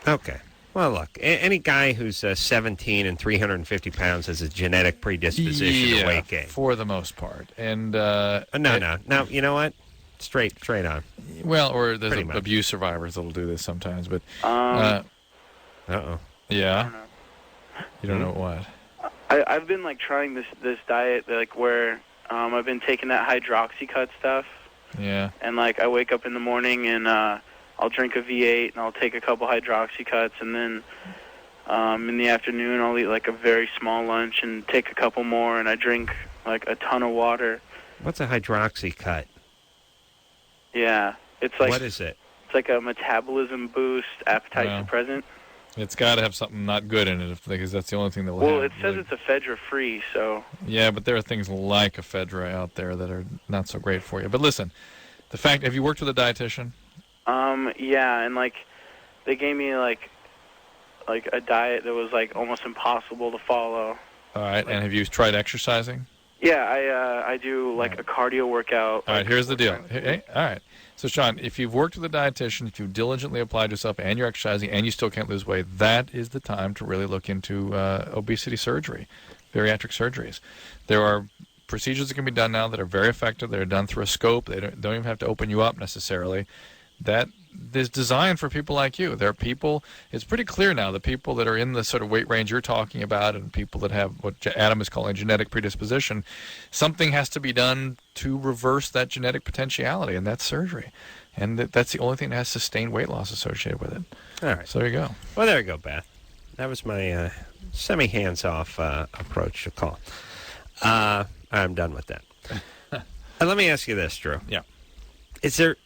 Okay. Well, look, any guy who's 17 and 350 pounds has a genetic predisposition to weight gain. For the most part. And no. Now, you know what? Straight on. Well, or there's abuse survivors that'll do this sometimes, but... Uh-oh. Yeah? You don't know what? I've been, trying this diet, where I've been taking that hydroxycut stuff. Yeah. And, I wake up in the morning and I'll drink a V8 and I'll take a couple hydroxycuts, and then in the afternoon I'll eat, a very small lunch and take a couple more, and I drink, a ton of water. What's a hydroxycut? Yeah. It's What is it? It's like a metabolism boost, appetite suppressant. It's got to have something not good in it, because that's the only thing that will Well, it says it's ephedra-free, so... Yeah, but there are things like ephedra out there that are not so great for you. But listen, have you worked with a dietitian? Yeah, and, they gave me, a diet that was, almost impossible to follow. All right, and have you tried exercising? Yeah, I do, a cardio workout. All right, here's the deal. Hey, all right. So, Sean, if you've worked with a dietitian, if you've diligently applied yourself and you're exercising and you still can't lose weight, that is the time to really look into obesity surgery, bariatric surgeries. There are procedures that can be done now that are very effective. That are done through a scope. They don't even have to open you up necessarily. That is designed for people like you. There are people, it's pretty clear now, the people that are in the sort of weight range you're talking about and people that have what Adam is calling genetic predisposition, something has to be done to reverse that genetic potentiality, and that's surgery. And that's the only thing that has sustained weight loss associated with it. All right. So there you go. Well, there you go, Beth. That was my semi-hands-off approach to call. I'm done with that. Let me ask you this, Drew. Yeah. Is there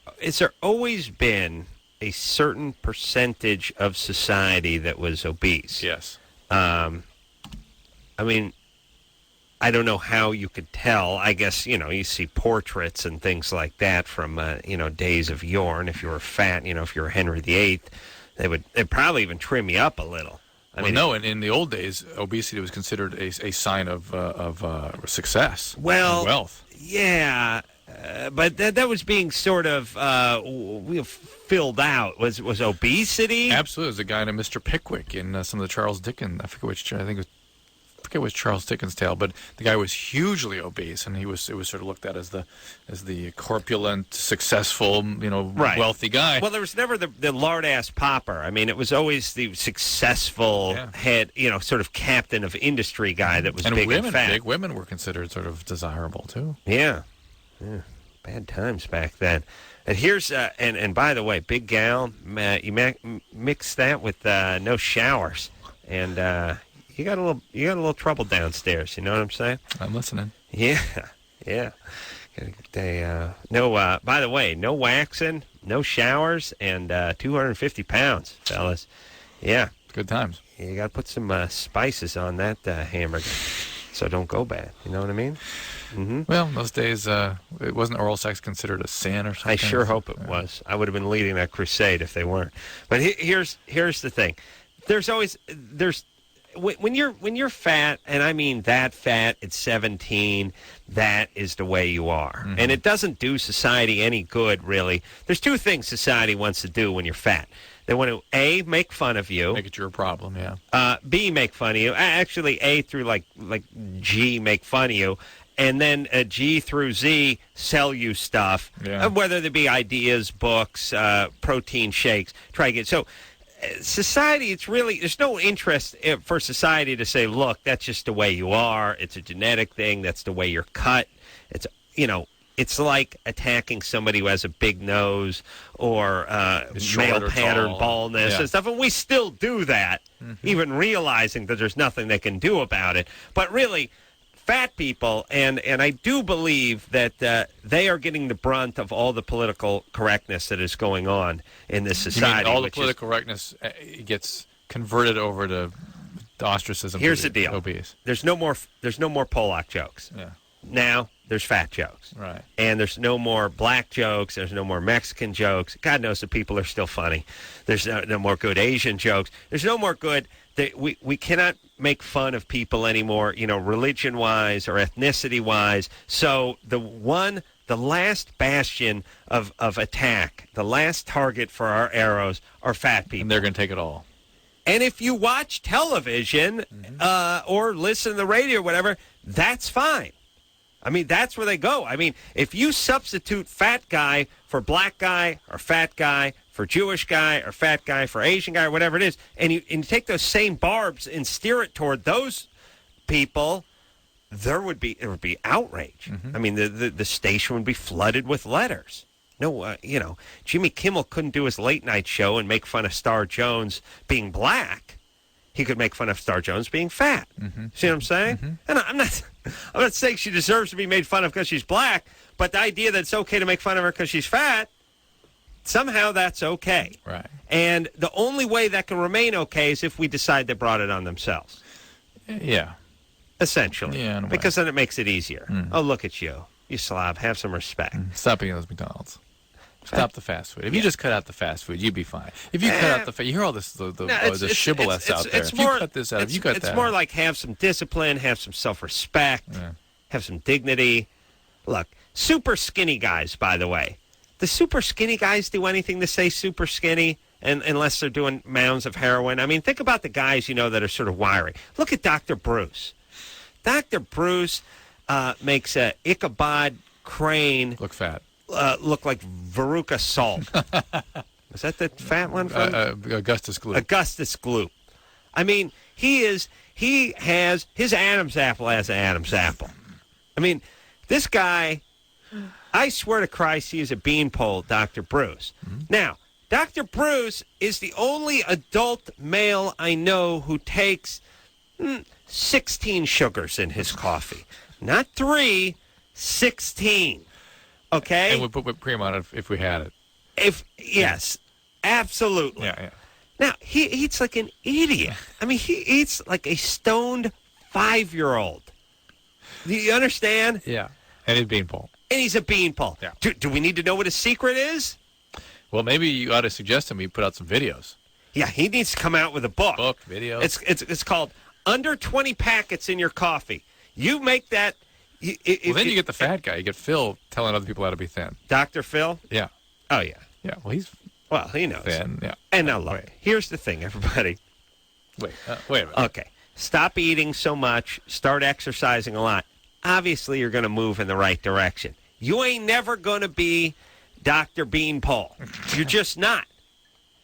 always been a certain percentage of society that was obese? Yes. I mean, I don't know how you could tell. I guess, you see portraits and things like that from, days of yore. And if you were fat, if you were Henry VIII, they'd probably even trim you up a little. In the old days, obesity was considered a sign of success and wealth. Yeah, but that was being sort of filled out. Was obesity? Absolutely. There's a guy named Mr. Pickwick in some of the Charles Dickens. I forget which Charles Dickens' tale, but the guy was hugely obese, and it was sort of looked at as the corpulent, successful, wealthy guy. Well, there was never the lard-ass popper. I mean, it was always the successful head, sort of captain of industry guy that was big and fat. Big women were considered sort of desirable too. Yeah. Bad times back then. And here's and by the way, big gal, you mix that with no showers, and you got a little trouble downstairs. You know what I'm saying? I'm listening. Yeah. By the way, no waxing, no showers, and 250 pounds, fellas. Yeah. Good times. You got to put some spices on that hamburger so don't go bad. You know what I mean? Mm-hmm. Well, in those days, it wasn't oral sex considered a sin or something? I sure hope it was. I would have been leading that crusade if they weren't. But here's the thing. When you're fat, and I mean that fat at 17, that is the way you are. Mm-hmm. And it doesn't do society any good, really. There's two things society wants to do when you're fat. They want to, A, make fun of you. Make it your problem, yeah. B, make fun of you. Actually, A through like G, make fun of you. And then G through Z, sell you stuff. Yeah. Whether they be ideas, books, protein shakes. Try to get... So... society, it's really, there's no interest for society to say, look, that's just the way you are. It's a genetic thing. That's the way you're cut. It's, it's like attacking somebody who has a big nose or male pattern baldness and stuff. And we still do that, even realizing that there's nothing they can do about it. But really, fat people, and I do believe that they are getting the brunt of all the political correctness that is going on in this society. You mean all the political correctness gets converted over to ostracism. Here's the deal: obese. There's no more Polak jokes. Yeah. Now there's fat jokes. Right. And there's no more black jokes. There's no more Mexican jokes. God knows the people are still funny. There's no more good Asian jokes. There's no more good. We cannot make fun of people anymore, religion-wise or ethnicity-wise. So the last bastion of attack, the last target for our arrows are fat people. And they're going to take it all. And if you watch television or listen to the radio or whatever, that's fine. I mean, that's where they go. I mean, if you substitute fat guy for black guy or fat guy for Jewish guy or fat guy for Asian guy or whatever it is, and you take those same barbs and steer it toward those people, it would be outrage. I mean, the station would be flooded with letters. No, Jimmy Kimmel couldn't do his late night show and make fun of Star Jones being black. He could make fun of Star Jones being fat. See what I'm saying? And I'm not saying she deserves to be made fun of because she's black, but the idea that it's okay to make fun of her because she's fat, somehow that's okay. Right. And the only way that can remain okay is if we decide they brought it on themselves. Yeah. Essentially. Yeah, in a way. Because then it makes it easier. Oh, look at you. You slob. Have some respect. Stop eating those McDonald's. Stop the fast food. If you just cut out the fast food, you'd be fine. If you cut out the you hear all this the shibboleths out there. If you cut this out, if you cut that. It's more like have some discipline, have some self-respect, have some dignity. Look, super skinny guys, by the way. The super skinny guys do anything to say super skinny unless they're doing mounds of heroin. I mean, think about the guys, that are sort of wiry. Look at Dr. Bruce. Dr. Bruce makes a Ichabod Crane look fat. Look like Veruca Salt. Is that the fat one from Augustus Gloop? Augustus Gloop. I mean, he has his Adam's apple as an Adam's apple. I mean, this guy, I swear to Christ, he is a beanpole, Dr. Bruce. Now, Dr. Bruce is the only adult male I know who takes 16 sugars in his coffee. not 3, 16. Okay? And we put whipped cream on it if we had it. Yes, absolutely. Yeah. Now, he eats like an idiot. I mean, he eats like a stoned 5-year-old. Do you understand? Yeah. And he's beanpole. And he's a beanpole. Yeah. Do we need to know what his secret is? Well, maybe you ought to suggest to him you put out some videos. Yeah, he needs to come out with a book. Videos. It's called Under 20 Packets in Your Coffee. You make that. Then you get the fat guy. You get Phil telling other people how to be thin. Dr. Phil? Yeah. Oh, yeah. Yeah, well, he knows. Thin, yeah. And now look, here's the thing, everybody. Wait a minute. Okay. Stop eating so much. Start exercising a lot. Obviously, you're going to move in the right direction. You ain't never going to be Dr. Beanpole. You're just not.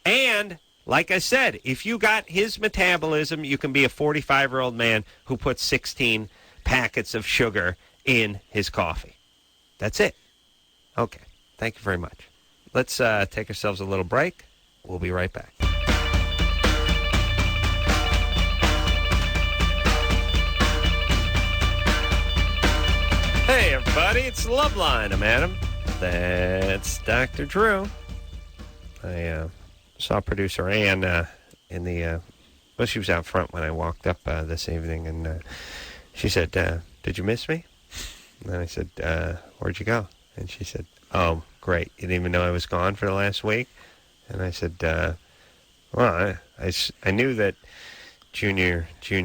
And, like I said, if you got his metabolism, you can be a 45-year-old man who puts 16 packets of sugar in his coffee. That's it. Okay. Thank you very much. Let's take ourselves a little break. We'll be right back. Hey, everybody, it's Loveline. I'm Adam. That's Dr. Drew. I saw producer Ann in the... well, she was out front when I walked up this evening, and she said, did you miss me? And I said, where'd you go? And she said, oh, great. You didn't even know I was gone for the last week? And I said, well, I knew that Junior. Hey,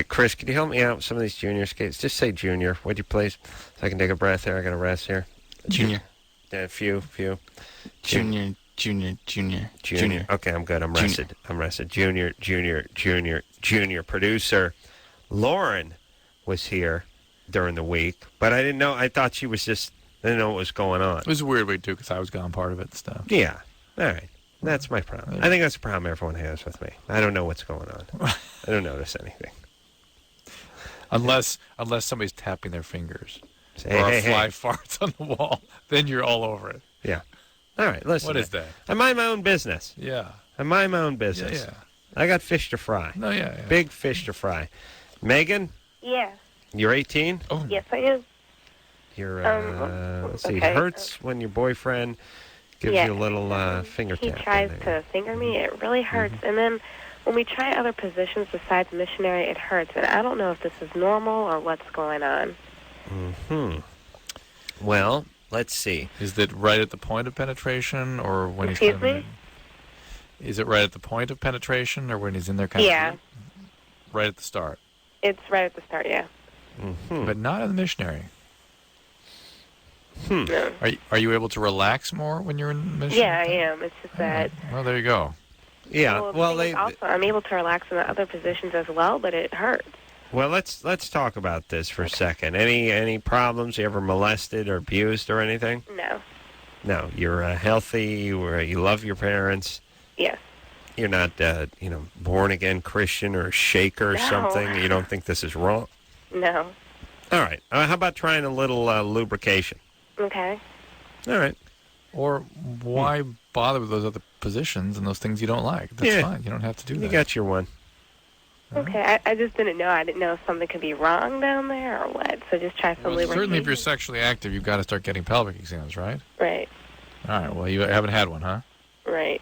Chris, can you help me out with some of these junior skates? Just say junior, would you please? So I can take a breath here. I got to rest here. Junior. Yeah, few. Junior. Okay, I'm good. I'm rested. Junior. Producer Lauren was here during the week, but I didn't know. I thought she was just... I didn't know what was going on. It was a weird week, too, because I was gone part of it and stuff. Yeah. All right. That's my problem. I think that's a problem everyone has with me. I don't know what's going on. I don't notice anything. Unless somebody's tapping their fingers. Hey, or a fly farts on the wall. Then you're all over it. Yeah. All right, listen. What is that? I mind my own business. Yeah. I mind my own business. Yeah. I got fish to fry. No, yeah. Big fish to fry. Megan? Yeah. You're 18? Oh. Yes, I am. You're, let's see, okay. It hurts when your boyfriend gives you a little finger tap. He tries to finger me. It really hurts. And then when we try other positions besides missionary, it hurts. And I don't know if this is normal or what's going on. Well, let's see. Is it right at the point of penetration or when he's Excuse me? Is it right at the point of penetration or when he's in there right at the start? It's right at the start, yeah. But not in the missionary. No. Are you able to relax more when you're in missionary? Yeah, I am. It's just that... Well, there you go. Yeah, well also, I'm able to relax in the other positions as well, but it hurts. Well, let's talk about this for a second. Any problems? You ever molested or abused or anything? No. No, you're healthy. You love your parents. Yes. You're not, born again Christian or a shaker or something. You don't think this is wrong? No. All right. How about trying a little lubrication? Okay. All right. Or why bother with those other positions and those things you don't like? That's fine. You don't have to do that. You got your one. Okay, I just didn't know. I didn't know if something could be wrong down there or what. So just try some lubrication. Certainly if you're sexually active, you've got to start getting pelvic exams, right? Right. All right, well, you haven't had one, huh? Right.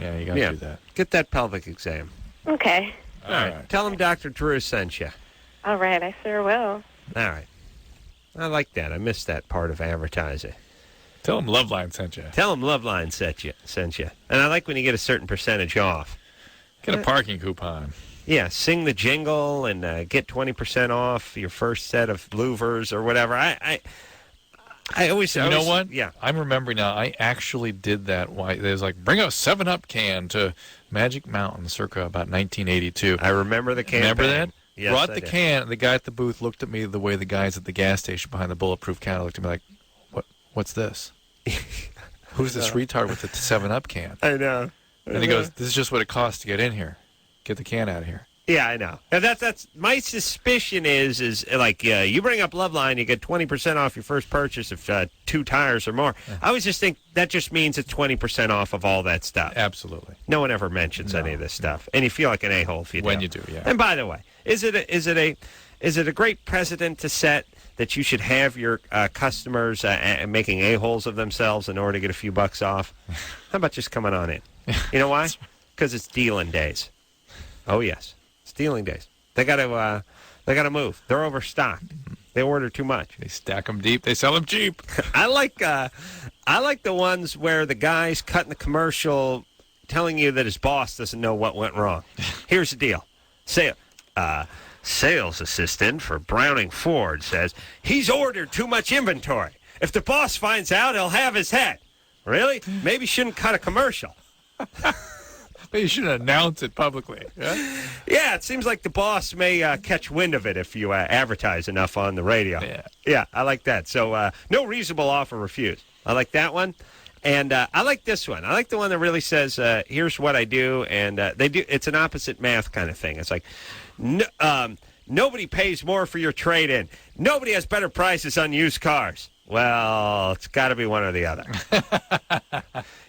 Yeah, you got to do that. Get that pelvic exam. Okay. All right. Tell him Dr. Drew sent you. All right, I sure will. All right. I like that. I missed that part of advertising. Tell him Loveline sent you. Tell him Loveline sent you. And I like when you get a certain percentage off. Get a parking coupon. Yeah, sing the jingle and get 20% off your first set of louvers or whatever. I always... You know what? Yeah. I'm remembering now. I actually did that. There's like, bring a 7-Up can to Magic Mountain circa about 1982. I remember the campaign. Remember that? Yes, Brought I the did. can, and the guy at the booth looked at me the way the guys at the gas station behind the bulletproof counter looked at me like, what's this? Who's this retard with the 7-Up can? I know. And he goes, this is just what it costs to get in here. Get the can out of here. Yeah, I know. And that's my suspicion is like you bring up Loveline, you get 20% off your first purchase of 2 tires or more. I always just think that just means it's 20% off of all that stuff. Absolutely. No one ever mentions any of this stuff, and you feel like an a-hole if you do. When you do, yeah. And by the way, is it a great precedent to set that you should have your customers making a-holes of themselves in order to get a few bucks off? How about just coming on in? You know why? Because it's dealing days. Oh yes. Stealing days. They got to move. They're overstocked. They order too much. They stack them deep. They sell them cheap. I like the ones where the guy's cutting the commercial, telling you that his boss doesn't know what went wrong. Here's the deal. Sales assistant for Browning Ford says he's ordered too much inventory. If the boss finds out, he'll have his head. Really? Maybe shouldn't cut a commercial. But you shouldn't announce it publicly. Yeah? Yeah, it seems like the boss may catch wind of it if you advertise enough on the radio. Yeah, I like that. So no reasonable offer refused. I like that one. And I like this one. I like the one that really says, here's what I do. And they do. It's an opposite math kind of thing. It's like, nobody pays more for your trade-in. Nobody has better prices on used cars. Well, it's got to be one or the other.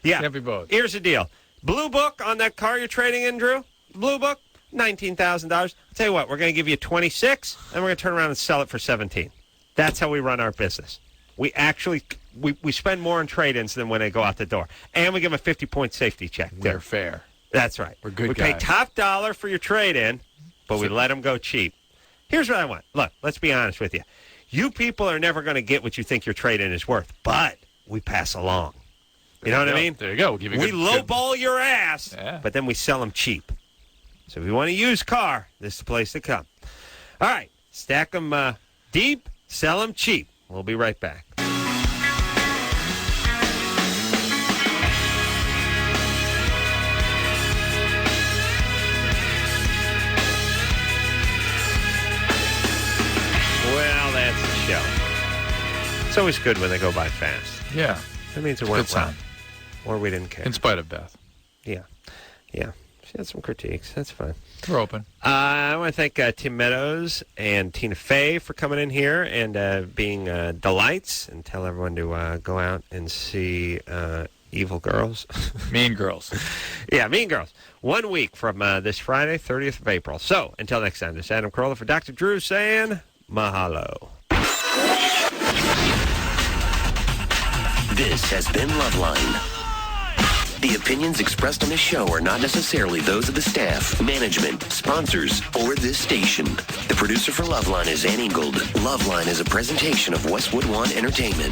Yeah. Can't be both. Here's the deal. Blue Book on that car you're trading in, Drew. Blue Book, $19,000. I'll tell you what, we're going to give you 26, and we're going to turn around and sell it for 17. That's how we run our business. We actually we spend more on trade-ins than when they go out the door, and we give them a 50-point safety check. We're fair. That's right. We're good we guys. pay top dollar for your trade-in, but we let them go cheap. Here's what I want. Look, let's be honest with you. You people are never going to get what you think your trade-in is worth, but we pass along. You know what I mean? There you go. We'll give you we lowball your ass, but then we sell them cheap. So if you want a used car, this is the place to come. All right. Stack them deep, sell them cheap. We'll be right back. Well, that's the show. It's always good when they go by fast. Yeah. That means it went well. Or we didn't care. In spite of Beth. Yeah. Yeah. She had some critiques. That's fine. We're open. I want to thank Tim Meadows and Tina Fey for coming in here and being delights, and tell everyone to go out and see Evil Girls. Mean Girls. Yeah, Mean Girls. 1 week from this Friday, 30th of April. So, until next time, this is Adam Carolla for Dr. Drew saying mahalo. This has been Loveline. The opinions expressed on this show are not necessarily those of the staff, management, sponsors, or this station. The producer for Loveline is Ann Ingold. Loveline is a presentation of Westwood One Entertainment.